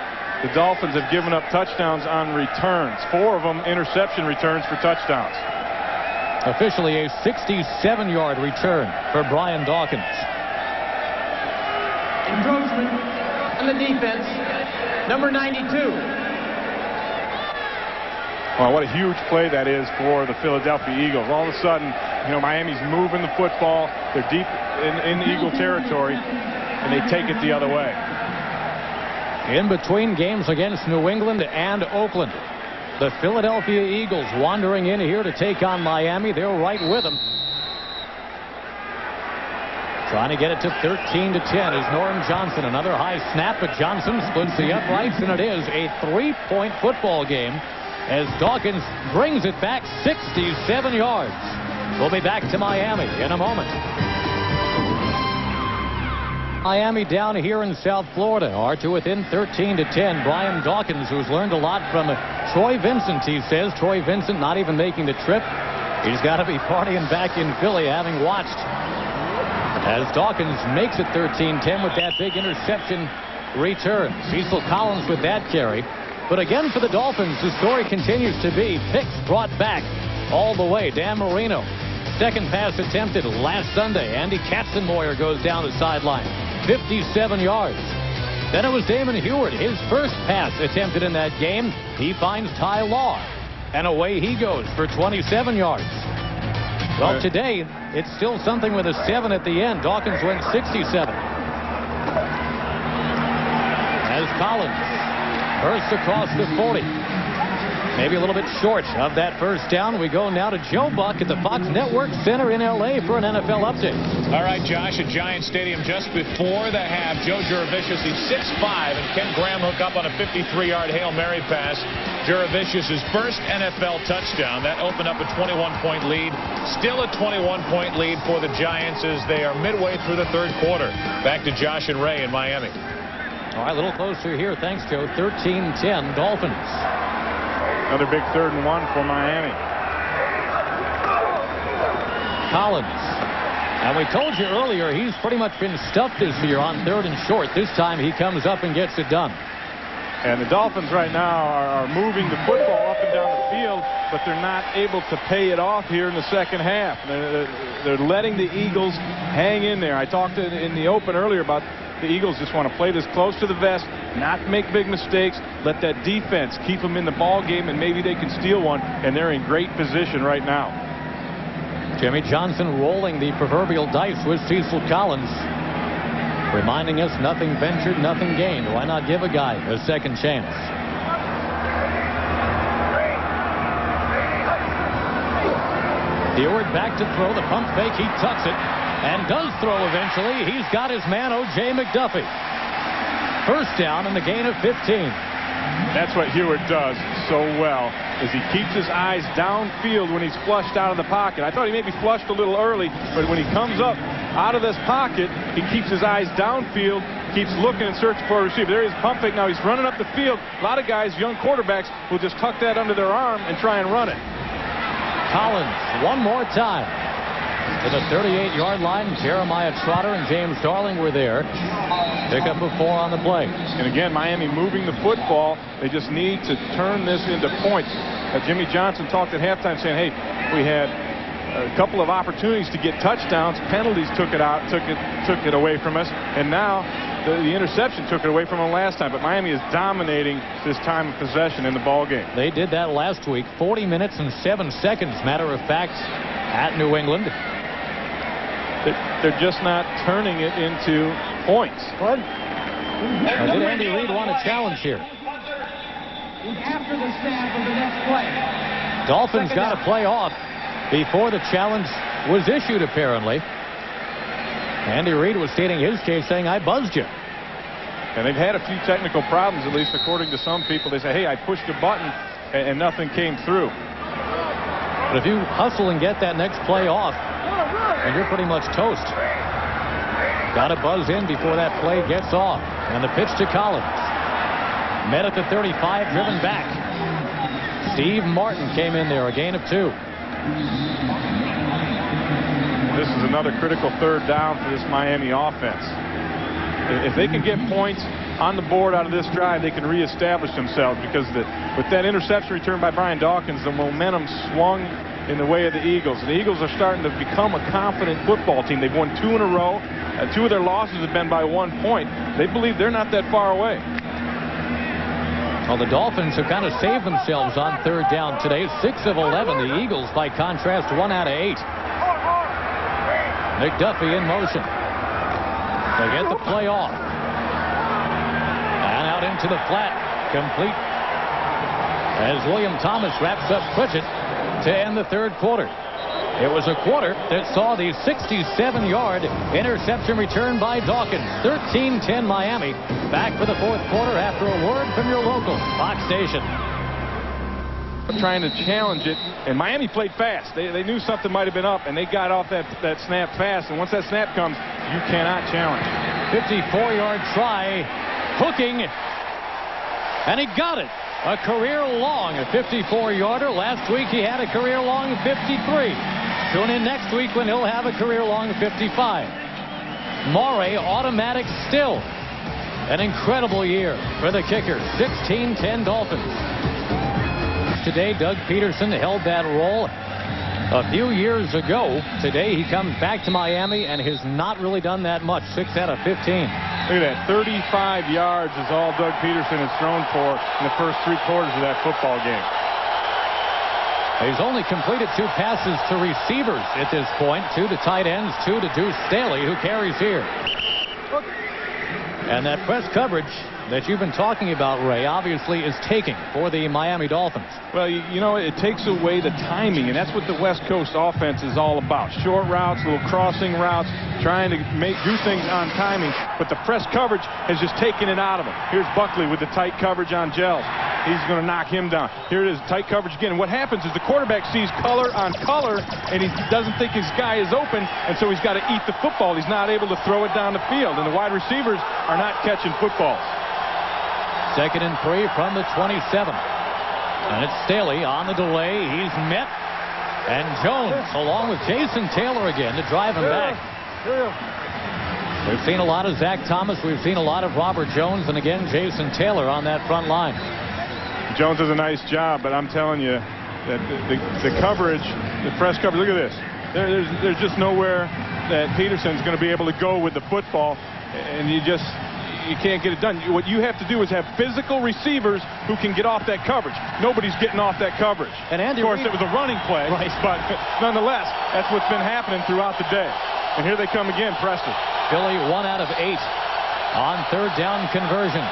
the Dolphins have given up touchdowns on returns. 4 of them interception returns for touchdowns. Officially a 67-yard return for Brian Dawkins. Encroachment on the defense, number 92. Well, what a huge play that is for the Philadelphia Eagles. All of a sudden, you know, Miami's moving the football. They're deep in Eagle territory, and they take it the other way. In between games against New England and Oakland, the Philadelphia Eagles wandering in here to take on Miami. They're right with them. Trying to get it to 13-10 is Norm Johnson. Another high snap, but Johnson splits the uprights, and it is a 3-point football game as Dawkins brings it back 67 yards. We'll be back to Miami in a moment. Miami down here in South Florida are to within 13-10. Brian Dawkins, who's learned a lot from Troy Vincent, he says. Troy Vincent not even making the trip. He's got to be partying back in Philly, having watched as Dawkins makes it 13-10 with that big interception return. Cecil Collins with that carry. But again, for the Dolphins, the story continues to be picks brought back all the way. Dan Marino, 2nd pass attempted last Sunday. Andy Katzenmoyer goes down the sideline, 57 yards. Then it was Damon Heward, his 1st pass attempted in that game. He finds Ty Law, and away he goes for 27 yards. Well, today, it's still something with a 7 at the end. Dawkins went 67. As Collins bursts across the 40. Maybe a little bit short of that first down. We go now to Joe Buck at the Fox Network Center in L.A. for an NFL update. All right, Josh, at Giant Stadium just before the half. Joe Juravicius, he's 6'5", and Ken Graham hook up on a 53-yard Hail Mary pass. Juravicius' first NFL touchdown. That opened up a 21-point lead. Still a 21-point lead for the Giants as they are midway through the third quarter. Back to Josh and Ray in Miami. All right, a little closer here. Thanks, Joe. 13-10 Dolphins. Another big 3rd and 1 for Miami. Collins. And we told you earlier he's pretty much been stuffed this year on 3rd and short. This time he comes up and gets it done. And the Dolphins right now are moving the football up and down the field, but they're not able to pay it off here in the second half. They're letting the Eagles hang in there. I talked in the open earlier about the Eagles just want to play this close to the vest, not make big mistakes, let that defense keep them in the ball game, and maybe they can steal one, and they're in great position right now. Jimmy Johnson rolling the proverbial dice with Cecil Collins, reminding us nothing ventured, nothing gained. Why not give a guy a second chance? Ewart back to throw the pump fake. He tucks it and does throw eventually. He's got his man, O.J. McDuffie. First down and the gain of 15. That's what Ewart does so well, is he keeps his eyes downfield when he's flushed out of the pocket. I thought he maybe flushed a little early, but when he comes up out of this pocket, he keeps his eyes downfield, keeps looking and searching for a receiver. There he is, pump fake. Now he's running up the field. A lot of guys, young quarterbacks, will just tuck that under their arm and try and run it. Collins one more time to the 38-yard line. Jeremiah Trotter and James Darling were there. Pick up a 4 on the play. And again, Miami moving the football. They just need to turn this into points. Jimmy Johnson talked at halftime saying, hey, we had a couple of opportunities to get touchdowns. Penalties took it away from us. And now the interception took it away from them last time. But Miami is dominating this time of possession in the ball game. They did that last week. 40 minutes and 7 seconds, matter of fact, at New England. They're just not turning it into points. Now, did Andy Reid want a challenge here? After the snap of the next play. Dolphins got a play off before the challenge was issued, apparently. Andy Reid was stating his case, saying, I buzzed you. And they've had a few technical problems, at least according to some people. They say, hey, I pushed a button and nothing came through. But if you hustle and get that next play off, and you're pretty much toast. Got to buzz in before that play gets off. And the pitch to Collins. Met at the 35, driven back. Steve Martin came in there, a gain of 2. This is another critical 3rd down for this Miami offense. If they can get points on the board out of this drive, they can reestablish themselves, because with that interception return by Brian Dawkins, the momentum swung in the way of the Eagles. The Eagles are starting to become a confident football team. They've won 2 in a row. 2 of their losses have been by 1 point. They believe they're not that far away. Well, the Dolphins have kind of saved themselves on 3rd down today. 6 of 11. The Eagles, by contrast, 1 out of 8. McDuffie in motion. They get the play off. And out into the flat. Complete. As William Thomas wraps up Pritchett to end the 3rd quarter. It was a quarter that saw the 67-yard interception return by Dawkins. 13-10 Miami. Back for the 4th quarter after a word from your local Fox station. Trying to challenge it, and Miami played fast. They knew something might have been up, and they got off that snap fast. And once that snap comes, you cannot challenge. 54-yard try, hooking, and he got it. A career-long 54-yarder. Last week he had a career-long 53. Tune in next week when he'll have a career-long 55. Morey, automatic still. An incredible year for the kicker. 16-10 Dolphins. Today, Doug Peterson held that role a few years ago. Today, he comes back to Miami and has not really done that much. 6 out of 15. Look at that. 35 yards is all Doug Peterson has thrown for in the first 3 quarters of that football game. He's only completed 2 passes to receivers at this point. 2 to tight ends, 2 to Deuce Staley, who carries here. And that press coverage that you've been talking about, Ray, obviously is taking for the Miami Dolphins. Well, you know, it takes away the timing, and that's what the West Coast offense is all about. Short routes, little crossing routes, trying to do things on timing, but the press coverage has just taken it out of them. Here's Buckley with the tight coverage on Gels. He's going to knock him down. Here it is, tight coverage again. And what happens is the quarterback sees color on color, and he doesn't think his guy is open, and so he's got to eat the football. He's not able to throw it down the field, and the wide receivers are not catching footballs. 2nd and 3 from the 27. And it's Staley on the delay. He's met. And Jones, along with Jason Taylor again, to drive him back. We've seen a lot of Zach Thomas. We've seen a lot of Robert Jones. And again, Jason Taylor on that front line. Jones does a nice job, but I'm telling you that the coverage, the press coverage, look at this. There's just nowhere that Peterson's going to be able to go with the football. And you can't get it done. What you have to do is have physical receivers who can get off that coverage. Nobody's getting off that coverage. And Andy, of course, it was a running play, right, but nonetheless, that's what's been happening throughout the day. And here they come again, Preston. Philly 1 out of 8 on 3rd down conversions.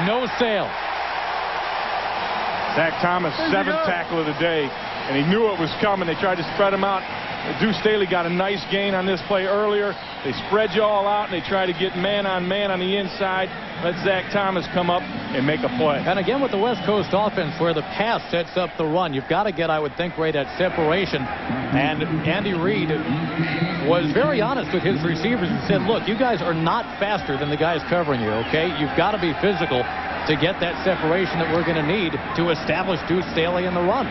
No sale. Zach Thomas, 7th tackle of the day, and he knew it was coming. They tried to spread him out. Deuce Staley got a nice gain on this play earlier. They spread you all out, and they try to get man on the inside. Let Zach Thomas come up and make a play. And again with the West Coast offense, where the pass sets up the run, you've got to get, I would think, Ray, that separation. And Andy Reid was very honest with his receivers and said, look, you guys are not faster than the guys covering you, okay? You've got to be physical to get that separation that we're going to need to establish Deuce Staley in the run.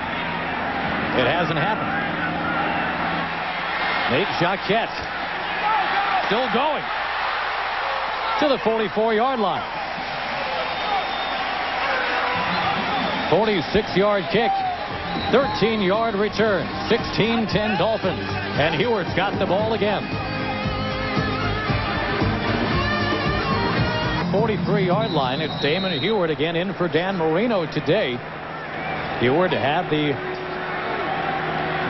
It hasn't happened. Nate Jacquet still going to the 44-yard line. 46-yard kick, 13-yard return, 16-10 Dolphins, and Hewitt's got the ball again. 43-yard line. It's Damon Hewitt again in for Dan Marino today. Hewitt had the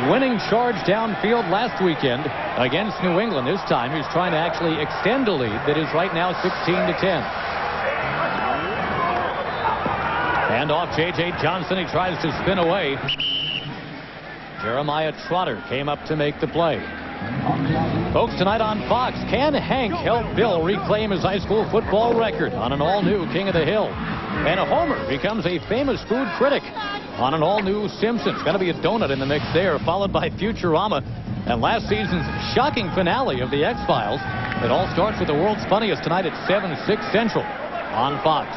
winning charge downfield last weekend against New England. This time he's trying to actually extend a lead that is right now 16-10. And off J.J. Johnson. He tries to spin away. Jeremiah Trotter came up to make the play. Folks, tonight on Fox, can Hank help Bill reclaim his high school football record on an all-new King of the Hill? And Homer becomes a famous food critic on an all-new Simpsons. Going to be a donut in the mix there, followed by Futurama and last season's shocking finale of The X-Files. It all starts with the world's funniest tonight at 7, 6 Central on Fox.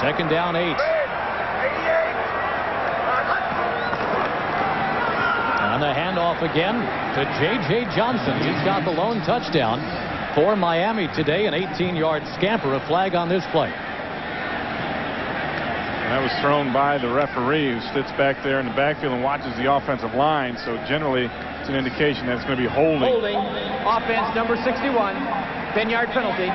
2nd down 8. And the handoff again to J.J. Johnson. He's got the lone touchdown for Miami today, an 18-yard scamper, a flag on this play. That was thrown by the referee, who sits back there in the backfield and watches the offensive line. So generally, it's an indication that it's going to be holding. Holding. Offense number 61. 10-yard penalty.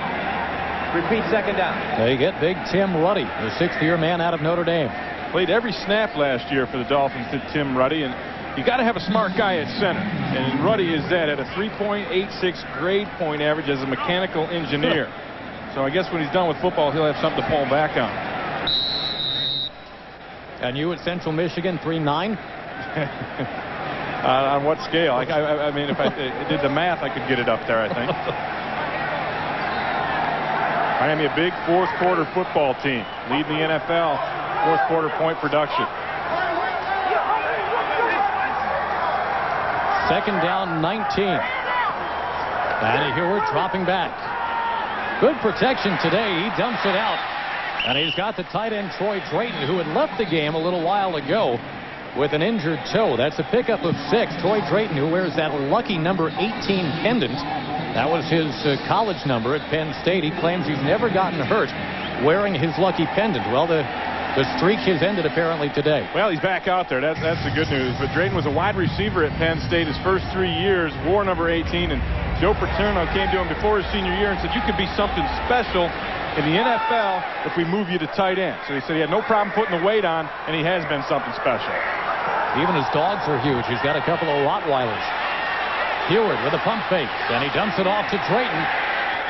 Repeat 2nd down. They get big Tim Ruddy, the 6th-year man out of Notre Dame. Played every snap last year for the Dolphins, did Tim Ruddy. And you got to have a smart guy at center. And Ruddy is that at a 3.86 grade point average as a mechanical engineer. So I guess when he's done with football, he'll have something to fall back on. And you at Central Michigan, 3.9? On what scale? I mean, if I did the math, I could get it up there, I think. Miami, a big fourth-quarter football team, leading the NFL fourth-quarter point production. 2nd down 19. And Hewitt dropping back. Good protection today. He dumps it out. And he's got the tight end Troy Drayton, who had left the game a little while ago with an injured toe. That's a pickup of 6. Troy Drayton, who wears that lucky number 18 pendant. That was his college number at Penn State. He claims he's never gotten hurt wearing his lucky pendant. Well, the streak has ended apparently today. Well, he's back out there. That's the good news. But Drayton was a wide receiver at Penn State his first 3 years, wore number 18. And Joe Paterno came to him before his senior year and said, you could be something special in the NFL if we move you to tight end. So he said he had no problem putting the weight on, and he has been something special. Even his dogs are huge. He's got a couple of Rottweilers. Heward with a pump fake, and he dumps it off to Drayton,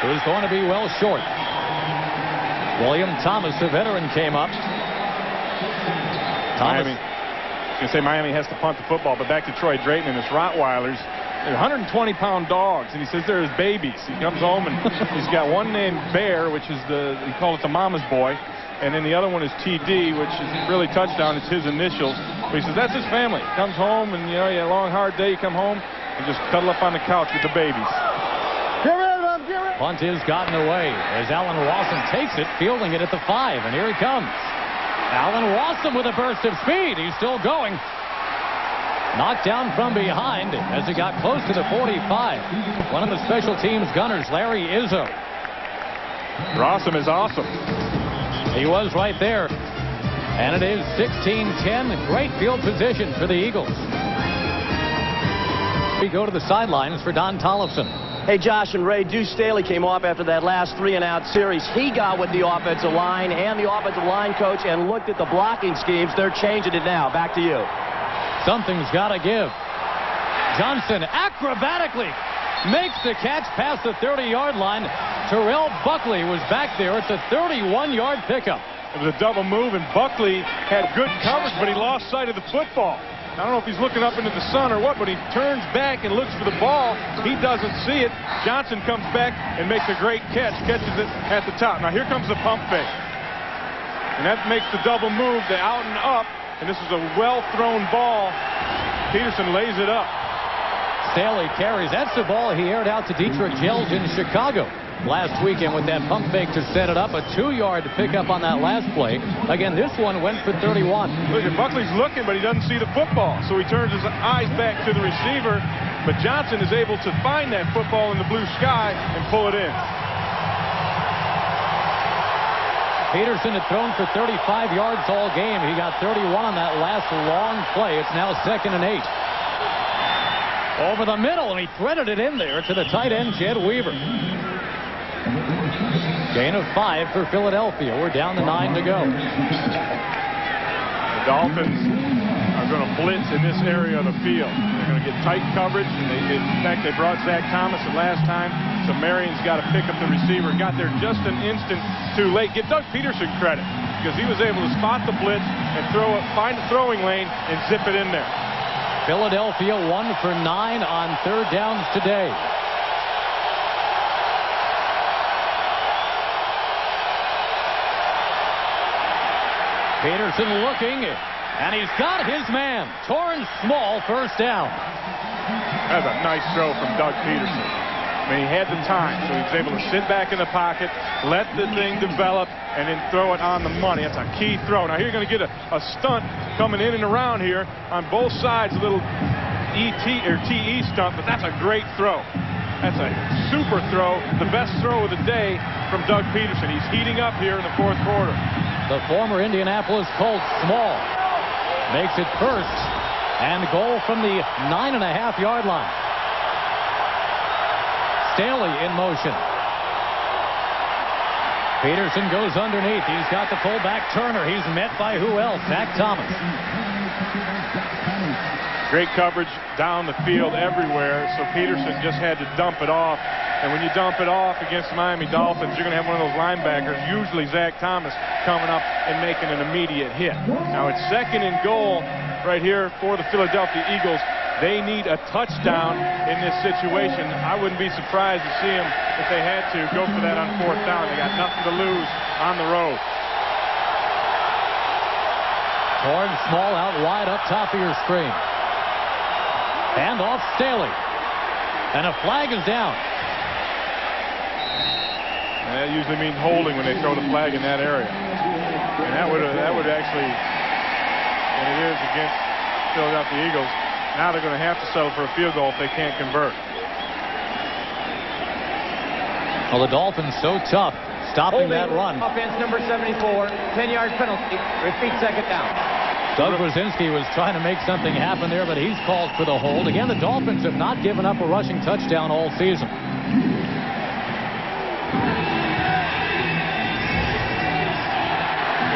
who's going to be well short. William Thomas, the veteran, came up. Thomas. I was going to say Miami has to punt the football, but back to Troy Drayton and his Rottweilers. They're 120-pound dogs, and he says they're his babies. He comes home, and he's got one named Bear, which is he call it the mama's boy, and then the other one is TD, which is really touchdown. It's his initials. But he says that's his family. He comes home, and, you know, you had a long, hard day. You come home and just cuddle up on the couch with the babies. Punt is gotten away as Allen Rawson takes it, fielding it at the 5, and here he comes. Allen Rawson with a burst of speed. He's still going. Knocked down from behind as he got close to the 45. One of the special teams gunners, Larry Izzo. Rawson is awesome. He was right there. And it is 16-10. Great field position for the Eagles. We go to the sidelines for Don Tollefson. Hey, Josh and Ray, Deuce Staley came off after that last 3-and-out series. He got with the offensive line and the offensive line coach and looked at the blocking schemes. They're changing it now. Back to you. Something's got to give. Johnson acrobatically makes the catch past the 30-yard line. Terrell Buckley was back there at the 31-yard pickup. It was a double move, and Buckley had good coverage, but he lost sight of the football. I don't know if he's looking up into the sun or what, but he turns back and looks for the ball. He doesn't see it. Johnson comes back and makes a great catch, catches it at the top. Now here comes the pump fake. And that makes the double move, the out and up, and this is a well-thrown ball. Peterson lays it up. Staley carries. That's the ball he aired out to Dietrich Jelge in Chicago last weekend with that pump fake to set it up. A 2-yard pickup on that last play. Again, this one went for 31. Look, Buckley's looking, but he doesn't see the football. So he turns his eyes back to the receiver. But Johnson is able to find that football in the blue sky and pull it in. Peterson had thrown for 35 yards all game. He got 31 on that last long play. It's now 2nd and 8. Over the middle, and he threaded it in there to the tight end, Jed Weaver. Gain of 5 for Philadelphia. We're down to 9 to go. The Dolphins are going to blitz in this area of the field. They're going to get tight coverage. And in fact, they brought Zach Thomas the last time. So Marion's got to pick up the receiver. Got there just an instant too late. Give Doug Peterson credit because he was able to spot the blitz and throw it, find a throwing lane, and zip it in there. Philadelphia 1 for 9 on 3rd downs today. Peterson looking, and he's got his man. Torrance Small, 1st down. That's a nice throw from Doug Peterson. I mean, he had the time, so he was able to sit back in the pocket, let the thing develop, and then throw it on the money. That's a key throw. Now, here you're going to get a stunt coming in and around here on both sides, a little TE stunt, but that's a great throw. That's a super throw, the best throw of the day from Doug Peterson. He's heating up here in the 4th quarter. The former Indianapolis Colt Small makes it first and goal from the 9.5-yard line. Staley in motion. Peterson goes underneath. He's got the fullback Turner. He's met by who else? Zach Thomas. Great coverage down the field everywhere, so Peterson just had to dump it off. And when you dump it off against the Miami Dolphins, you're going to have one of those linebackers, usually Zach Thomas, coming up and making an immediate hit. Now it's 2nd and goal right here for the Philadelphia Eagles. They need a touchdown in this situation. I wouldn't be surprised to see them, if they had to, go for that on 4th down. They got nothing to lose on the road. Torrance Small out wide up top of your screen. Hand off Staley. And a flag is down. And that usually means holding when they throw the flag in that area. And that would actually, and it is against Philadelphia Eagles. Now they're going to have to settle for a field goal if they can't convert. Well, the Dolphins so tough stopping that run. Offense number 74, 10-yard penalty. Repeat, 2nd down. Doug Brzezinski was trying to make something happen there, but he's called for the hold. Again, the Dolphins have not given up a rushing touchdown all season.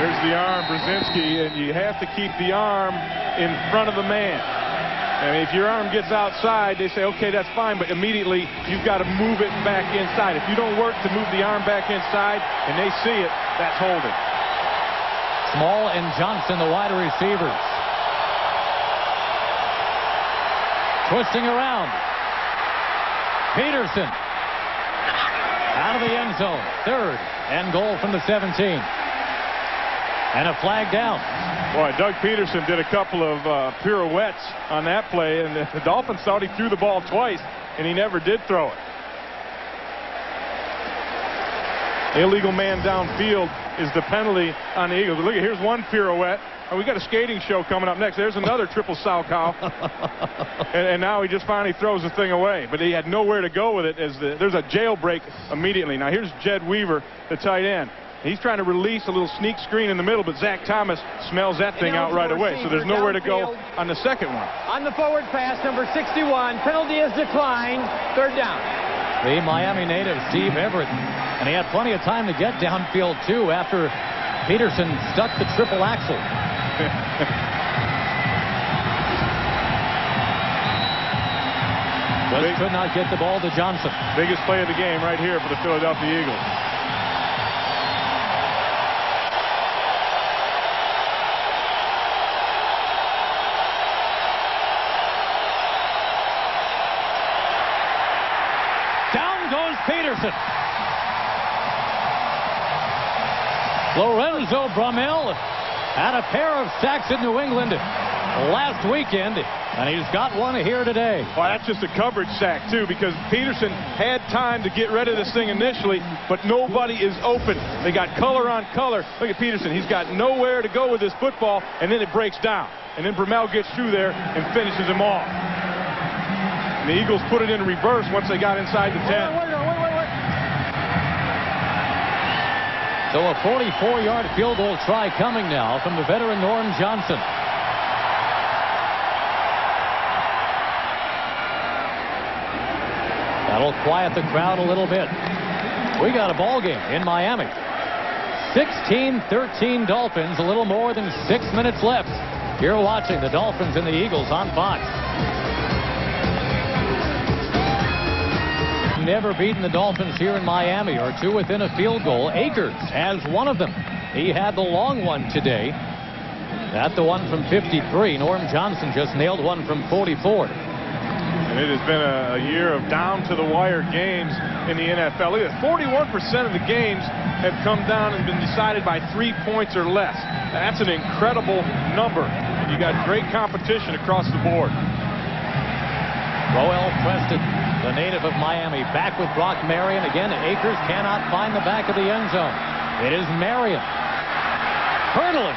There's the arm, Brzezinski, and you have to keep the arm in front of the man. I mean, if your arm gets outside, they say, okay, that's fine, but immediately you've got to move it back inside. If you don't work to move the arm back inside and they see it, that's holding. Small and Johnson, the wide receivers. Twisting around. Peterson. Out of the end zone. 3rd and goal from the 17. And a flag down. Boy, Doug Peterson did a couple of pirouettes on that play, and the Dolphins thought he threw the ball twice, and he never did throw it. Illegal man downfield is the penalty on the Eagles. Look, here's one pirouette. Oh, we got a skating show coming up next. There's another triple Salchow. and now he just finally throws the thing away. But he had nowhere to go with it. There's a jailbreak immediately. Now here's Jed Weaver, the tight end. He's trying to release a little sneak screen in the middle, but Zach Thomas smells that thing out right away. So there's nowhere to go on the second one. On the forward pass, number 61. Penalty is declined. 3rd down. The Miami native, Steve Everett. And he had plenty of time to get downfield, too, after Peterson stuck the triple axle. Just could not get the ball to Johnson. Biggest play of the game right here for the Philadelphia Eagles. Down goes Peterson. Lorenzo Bromell had a pair of sacks in New England last weekend, and he's got one here today. Well, that's just a coverage sack, too, because Peterson had time to get rid of this thing initially, but nobody is open. They got color on color. Look at Peterson. He's got nowhere to go with this football, and then it breaks down. And then Bromell gets through there and finishes him off. And the Eagles put it in reverse once they got inside the 10. So a 44-yard field goal try coming now from the veteran Norm Johnson. That'll quiet the crowd a little bit. We got a ball game in Miami. 16-13 Dolphins, a little more than 6 minutes left. You're watching the Dolphins and the Eagles on Fox. Never beaten the Dolphins here in Miami, or two within a field goal. Akers has one of them. He had the long one today. That's the one from 53. Norm Johnson just nailed one from 44. And it has been a year of down-to-the-wire games in the NFL. Look at it, 41% of the games have come down and been decided by 3 points or less. That's an incredible number. You got great competition across the board. Roel Preston, the native of Miami, back with Brock Marion. Again, Akers cannot find the back of the end zone. It is Marion. Hurdling.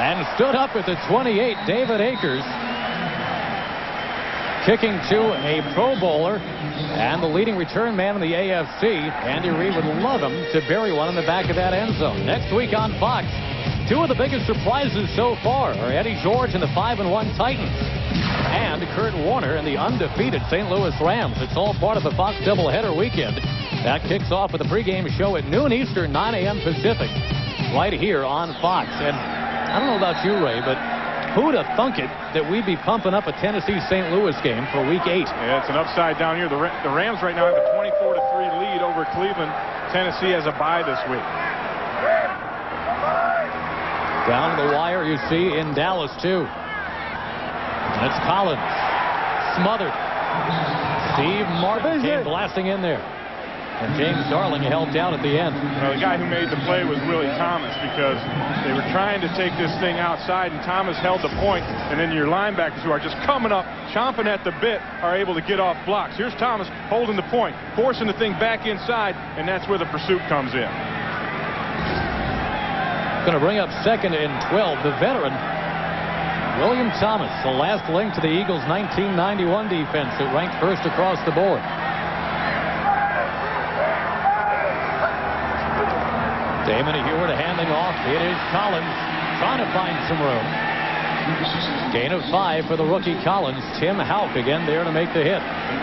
And stood up at the 28, David Akers. Kicking to a Pro Bowler and the leading return man in the AFC. Andy Reid would love him to bury one in the back of that end zone. Next week on Fox, two of the biggest surprises so far are Eddie George and the 5-1 Titans, and Kurt Warner and the undefeated St. Louis Rams. It's all part of the Fox doubleheader weekend. That kicks off with a pregame show at noon Eastern, 9 a.m. Pacific, right here on Fox. And I don't know about you, Ray, but who'd have thunk it that we'd be pumping up a Tennessee-St. Louis game for Week 8? Yeah, it's an upside down here. The Rams right now have a 24-3 lead over Cleveland. Tennessee has a bye this week. Down the wire, you see in Dallas, too. And it's Collins. Smothered. Steve Martin came blasting in there. And James Darling helped out at the end. Well, the guy who made the play was Willie Thomas, because they were trying to take this thing outside, and Thomas held the point, and then your linebackers who are just coming up, chomping at the bit, are able to get off blocks. Here's Thomas holding the point, forcing the thing back inside, and that's where the pursuit comes in. Going to bring up 2nd and 12, the veteran William Thomas, the last link to the Eagles' 1991 defense that ranked first across the board. Damon Heward handing off. It is Collins trying to find some room. Gain of 5 for the rookie Collins. Tim Houck again there to make the hit.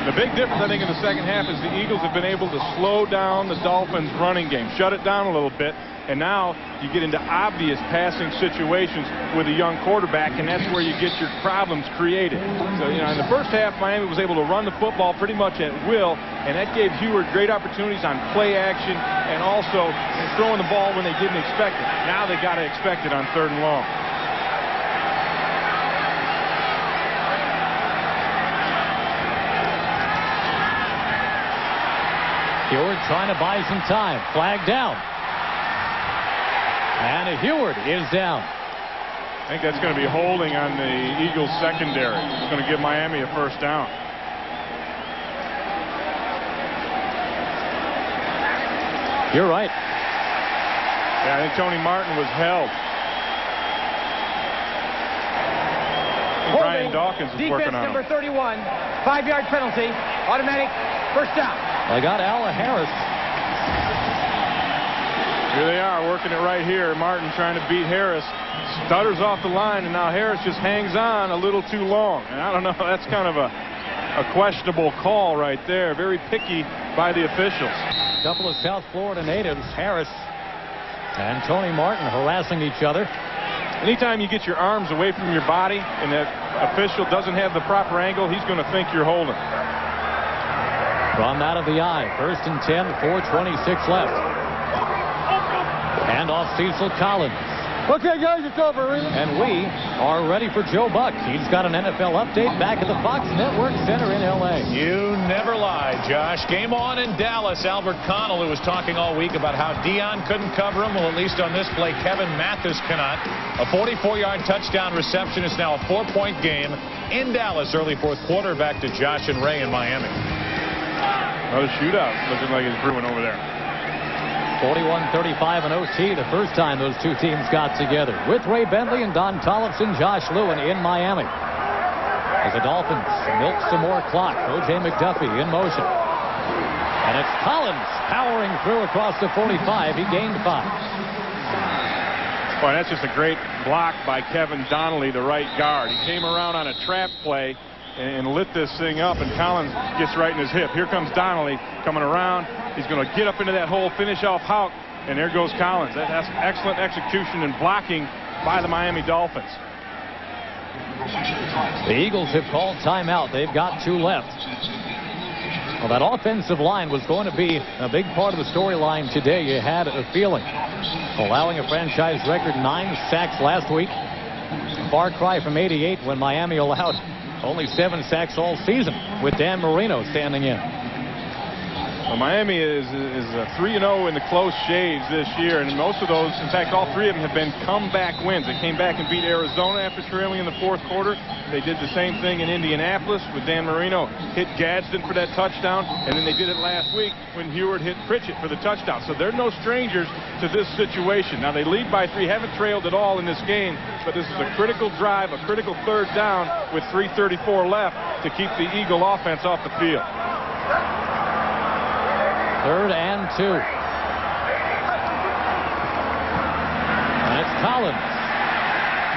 The big difference, I think, in the second half is the Eagles have been able to slow down the Dolphins' running game, shut it down a little bit, and now you get into obvious passing situations with a young quarterback, and that's where you get your problems created. So, in the first half, Miami was able to run the football pretty much at will, and that gave Heward great opportunities on play action and also throwing the ball when they didn't expect it. Now they got to expect it on 3rd and long. Heward trying to buy some time. Flag down. And Heward is down. I think that's going to be holding on the Eagles secondary. It's going to give Miami a 1st down. You're right. Yeah, I think Tony Martin was held. Brian Dawkins is working on him. Defense number 31. 5-yard penalty. Automatic 1st down. They got Al Harris. Here they are working it right here. Martin trying to beat Harris. Stutters off the line, and now Harris just hangs on a little too long. And I don't know, that's kind of a questionable call right there. Very picky by the officials. A couple of South Florida natives, Harris and Tony Martin, harassing each other. Anytime you get your arms away from your body and that official doesn't have the proper angle, he's going to think you're holding. Run out of the eye. 1st and 10, 4:26 left. Hand off Cecil Collins. Okay, guys, it's over. And we are ready for Joe Buck. He's got an NFL update back at the Fox Network Center in L.A. You never lie, Josh. Game on in Dallas. Albert Connell, who was talking all week about how Dion couldn't cover him. Well, at least on this play, Kevin Mathis cannot. A 44-yard touchdown reception. Is now a 4-point game in Dallas. Early 4th quarter. Back to Josh and Ray in Miami. Another shootout looking like it's brewing over there. 41-35 in OT, the first time those two teams got together. With Ray Bentley and Don Tollefson, Josh Lewin in Miami. As the Dolphins milk some more clock, O.J. McDuffie in motion. And it's Collins powering through across the 45. He gained 5. Boy, that's just a great block by Kevin Donnelly, the right guard. He came around on a trap play and lit this thing up, and Collins gets right in his hip. Here comes Donnelly coming around. He's going to get up into that hole, finish off Houck, and there goes Collins. That's excellent execution and blocking by the Miami Dolphins. The Eagles have called timeout. They've got 2 left. Well, that offensive line was going to be a big part of the storyline today. You had a feeling. Allowing a franchise record 9 sacks last week. A far cry from 88 when Miami allowed only 7 sacks all season with Dan Marino standing in. Well, Miami is 3-0 in the close shaves this year, and most of those, in fact, all 3 of them have been comeback wins. They came back and beat Arizona after trailing in the 4th quarter. They did the same thing in Indianapolis with Dan Marino hit Gadsden for that touchdown, and then they did it last week when Heward hit Pritchett for the touchdown. So they're no strangers to this situation. Now they lead by 3, haven't trailed at all in this game, but this is a critical drive, a critical 3rd down with 3:34 left to keep the Eagle offense off the field. 3rd and 2. And it's Collins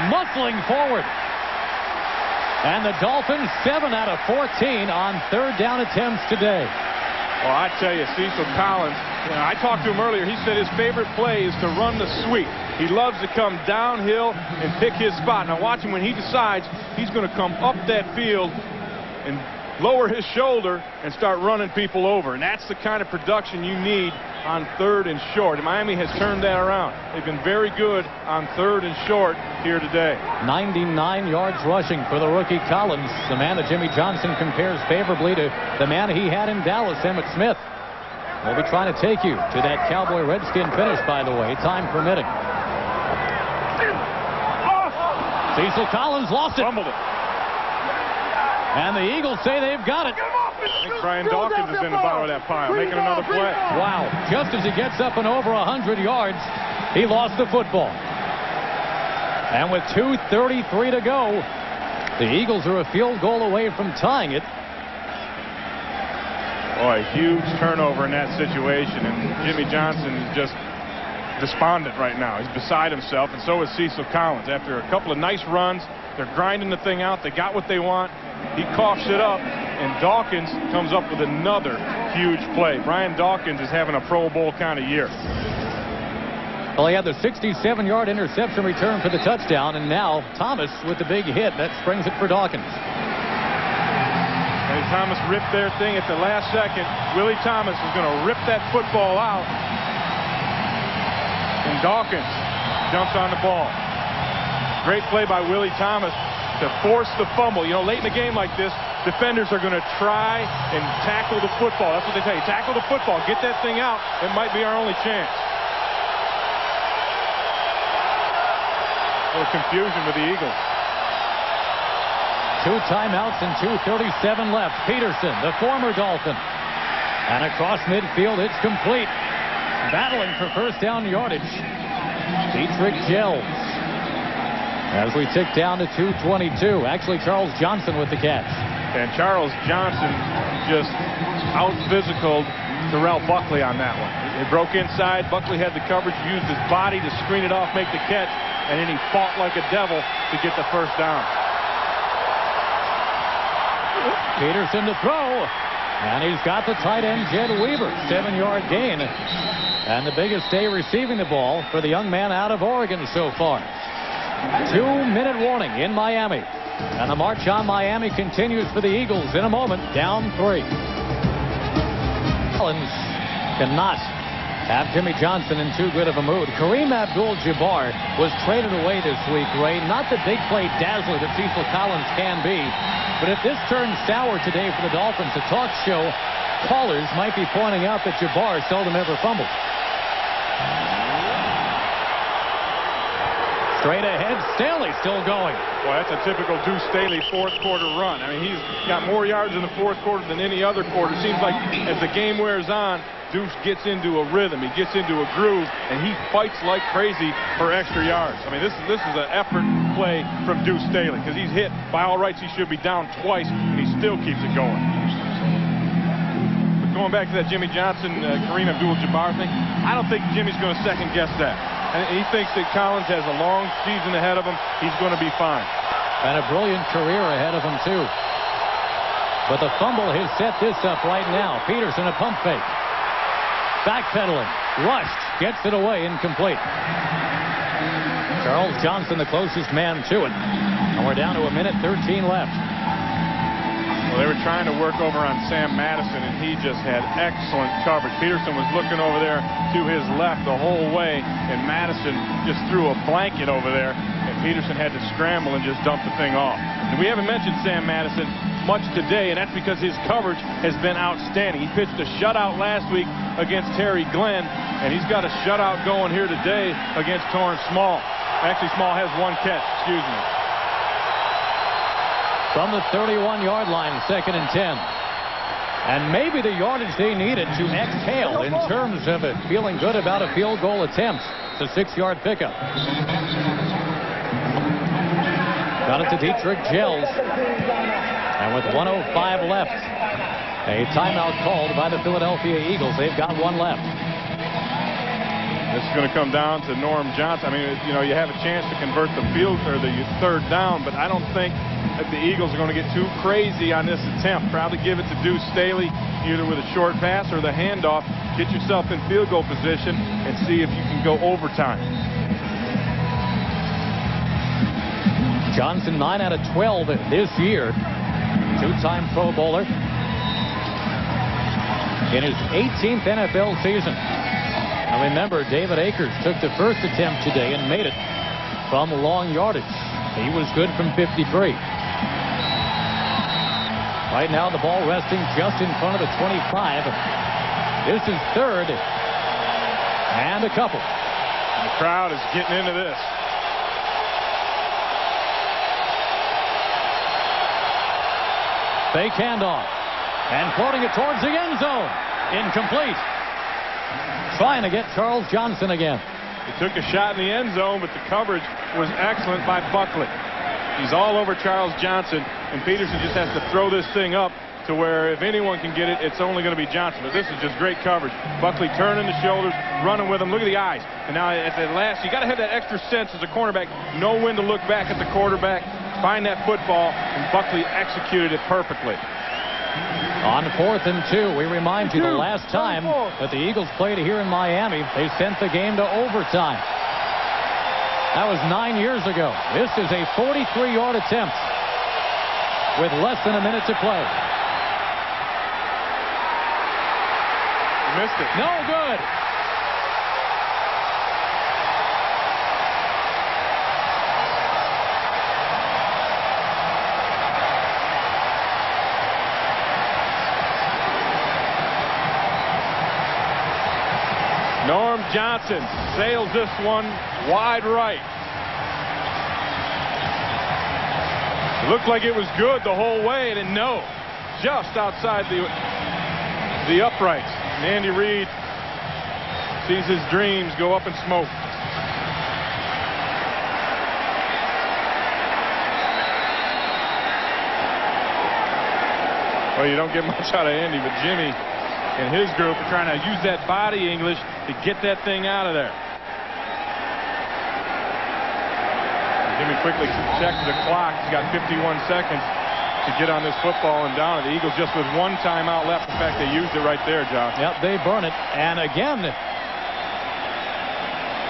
muscling forward. And the Dolphins 7 out of 14 on 3rd down attempts today. Well, I tell you, Cecil Collins, I talked to him earlier. He said his favorite play is to run the sweep. He loves to come downhill and pick his spot. Now watch him when he decides he's going to come up that field and lower his shoulder and start running people over. And that's the kind of production you need on 3rd and short. And Miami has turned that around. They've been very good on 3rd and short here today. 99 yards rushing for the rookie Collins, the man that Jimmy Johnson compares favorably to the man he had in Dallas, Emmitt Smith. We'll be trying to take you to that Cowboy Redskin finish, by the way, time permitting. Cecil Collins lost it. Fumbled it. And the Eagles say they've got it. I think Brian Dawkins is in the bottom of that pile, making another play. Wow. Just as he gets up and over 100 yards, he lost the football. And with 2:33 to go, the Eagles are a field goal away from tying it. Boy, huge turnover in that situation, and Jimmy Johnson is just despondent right now. He's beside himself, and so is Cecil Collins. After a couple of nice runs, They're grinding the thing out. They got what they want. He coughs it up, and Dawkins comes up with another huge play. Brian Dawkins is having a Pro Bowl kind of year. Well, he had the 67-yard interception return for the touchdown, and now Thomas with the big hit. That springs it for Dawkins. And Thomas ripped their thing at the last second. Willie Thomas is going to rip that football out. And Dawkins jumps on the ball. Great play by Willie Thomas to force the fumble. You know, late in a game like this, defenders are going to try and tackle the football. That's what they tell you. Tackle the football. Get that thing out. It might be our only chance. A little confusion with the Eagles. 2 timeouts and 2:37 left. Peterson, the former Dolphin. And across midfield, it's complete. Battling for first down yardage. Dietrich Gels. As we tick down to 2:22. Actually, Charles Johnson with the catch. And Charles Johnson just out-physicaled Terrell Buckley on that one. He broke inside. Buckley had the coverage, used his body to screen it off, make the catch, and then he fought like a devil to get the first down. Peterson to throw. And he's got the tight end, Jed Weaver. 7-yard gain. And the biggest day receiving the ball for the young man out of Oregon so far. 2-minute warning in Miami. And the march on Miami continues for the Eagles in a moment. Down 3. Collins cannot have Jimmy Johnson in too good of a mood. Kareem Abdul-Jabbar was traded away this week, Ray. Not the big play dazzler that Cecil Collins can be. But if this turns sour today for the Dolphins, the talk show callers might be pointing out that Jabbar seldom ever fumbles. Straight ahead, Staley still going. Well, that's a typical Deuce Staley fourth-quarter run. I mean, he's got more yards in the fourth quarter than any other quarter. It seems like as the game wears on, Deuce gets into a rhythm. He gets into a groove, and he fights like crazy for extra yards. I mean, this is an effort play from Deuce Staley because he's hit. By all rights, he should be down twice, and he still keeps it going. But going back to that Jimmy Johnson, Kareem Abdul-Jabbar thing, I don't think Jimmy's going to second-guess that. And he thinks that Collins has a long season ahead of him. He's going to be fine. And a brilliant career ahead of him, too. But the fumble has set this up right now. Peterson, a pump fake. Backpedaling. Rushed. Gets it away. Incomplete. Charles Johnson, the closest man to it. And we're down to 1:13 left. Well, they were trying to work over on Sam Madison, and he just had excellent coverage. Peterson was looking over there to his left the whole way, and Madison just threw a blanket over there, and Peterson had to scramble and just dump the thing off. And we haven't mentioned Sam Madison much today, and that's because his coverage has been outstanding. He pitched a shutout last week against Terry Glenn, and he's got a shutout going here today against Torrance Small. Actually, Small has 1 catch, excuse me. From the 31-yard line, 2nd and 10. And maybe the yardage they needed to exhale in terms of it feeling good about a field goal attempt. It's a 6-yard pickup. Got it to Dietrich Gels. And with 1:05 left, a timeout called by the Philadelphia Eagles. They've got 1 left. This is going to come down to Norm Johnson. I mean, you know, you have a chance to convert the field or the 3rd down, but I don't think that the Eagles are going to get too crazy on this attempt. Probably give it to Deuce Staley, either with a short pass or the handoff. Get yourself in field goal position and see if you can go overtime. Johnson 9 out of 12 this year. 2-time Pro Bowler. In his 18th NFL season. Now remember, David Akers took the first attempt today and made it from long yardage. He was good from 53. Right now the ball resting just in front of the 25. This is 3rd and a couple. The crowd is getting into this. Fake handoff and floating it towards the end zone. Incomplete. Trying to get Charles Johnson again. He took a shot in the end zone, but the coverage was excellent by Buckley. He's all over Charles Johnson, and Peterson just has to throw this thing up to where if anyone can get it, it's only going to be Johnson. But this is just great coverage. Buckley turning the shoulders, running with him. Look at the eyes. And now at the last, you got to have that extra sense as a cornerback, know when to look back at the quarterback. find that football, and Buckley executed it perfectly. On 4th and 2, we remind you the last time that the Eagles played here in Miami, they sent the game to overtime. That was 9 years ago. This is a 43-yard attempt with less than a minute to play. Missed it. No good. Norm Johnson sails this one wide right. It looked like it was good the whole way, and no, just outside the uprights. And Andy Reid sees his dreams go up in smoke. Well, you don't get much out of Andy, but Jimmy and his group are trying to use that body English to get that thing out of there. Jimmy quickly checks the clock. He's got 51 seconds to get on this football and down it. The Eagles just with one timeout left. In fact, they used it right there, Josh. Yep, they burn it. And again,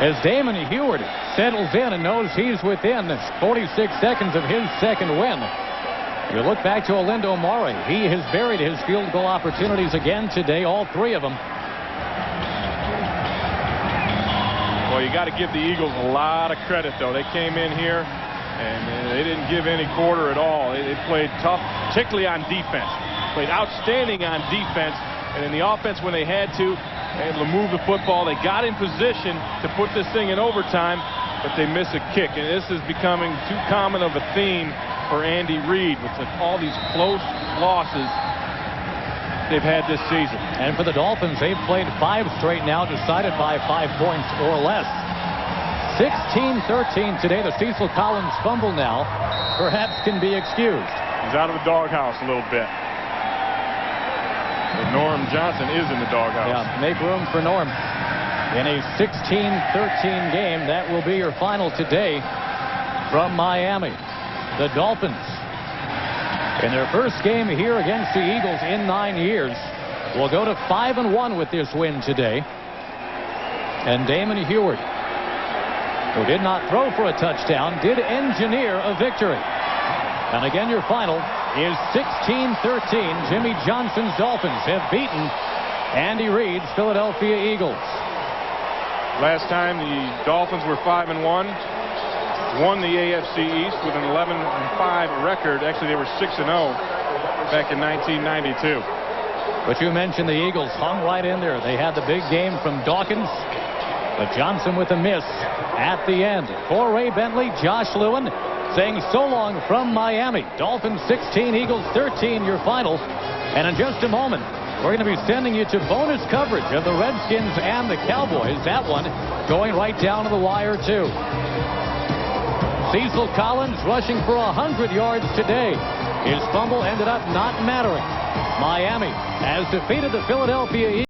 as Damon Heward settles in and knows he's within 46 seconds of his second win, you look back to Olindo Mare. He has buried his field goal opportunities again today, all 3 of them. Well, you got to give the Eagles a lot of credit, though. They came in here and they didn't give any quarter at all. They played tough, particularly on defense. Played outstanding on defense, and in the offense when they had to, able to move the football. They got in position to put this thing in overtime, but they miss a kick. And this is becoming too common of a theme for Andy Reid with all these close losses they've had this season. And for the Dolphins, they've played 5 straight now, decided by 5 points or less. 16-13 today. The Cecil Collins fumble now perhaps can be excused. He's out of the doghouse a little bit. But Norm Johnson is in the doghouse. Yeah, make room for Norm. In a 16-13 game, that will be your final today from Miami. The Dolphins, in their first game here against the Eagles in 9 years, will go to 5-1 with this win today. And Damon Heward, who did not throw for a touchdown, did engineer a victory. And again, your final is 16-13. Jimmy Johnson's Dolphins have beaten Andy Reid's Philadelphia Eagles. Last time the Dolphins were 5-1, won the AFC East with an 11-5 record. Actually, they were 6-0 back in 1992. But you mentioned the Eagles hung right in there. They had the big game from Dawkins, but Johnson with a miss at the end. For Ray Bentley, Josh Lewin saying so long from Miami. Dolphins 16, Eagles 13, your final. And in just a moment, we're going to be sending you to bonus coverage of the Redskins and the Cowboys. That one going right down to the wire, too. Cecil Collins rushing for 100 yards today. His fumble ended up not mattering. Miami has defeated the Philadelphia Eagles.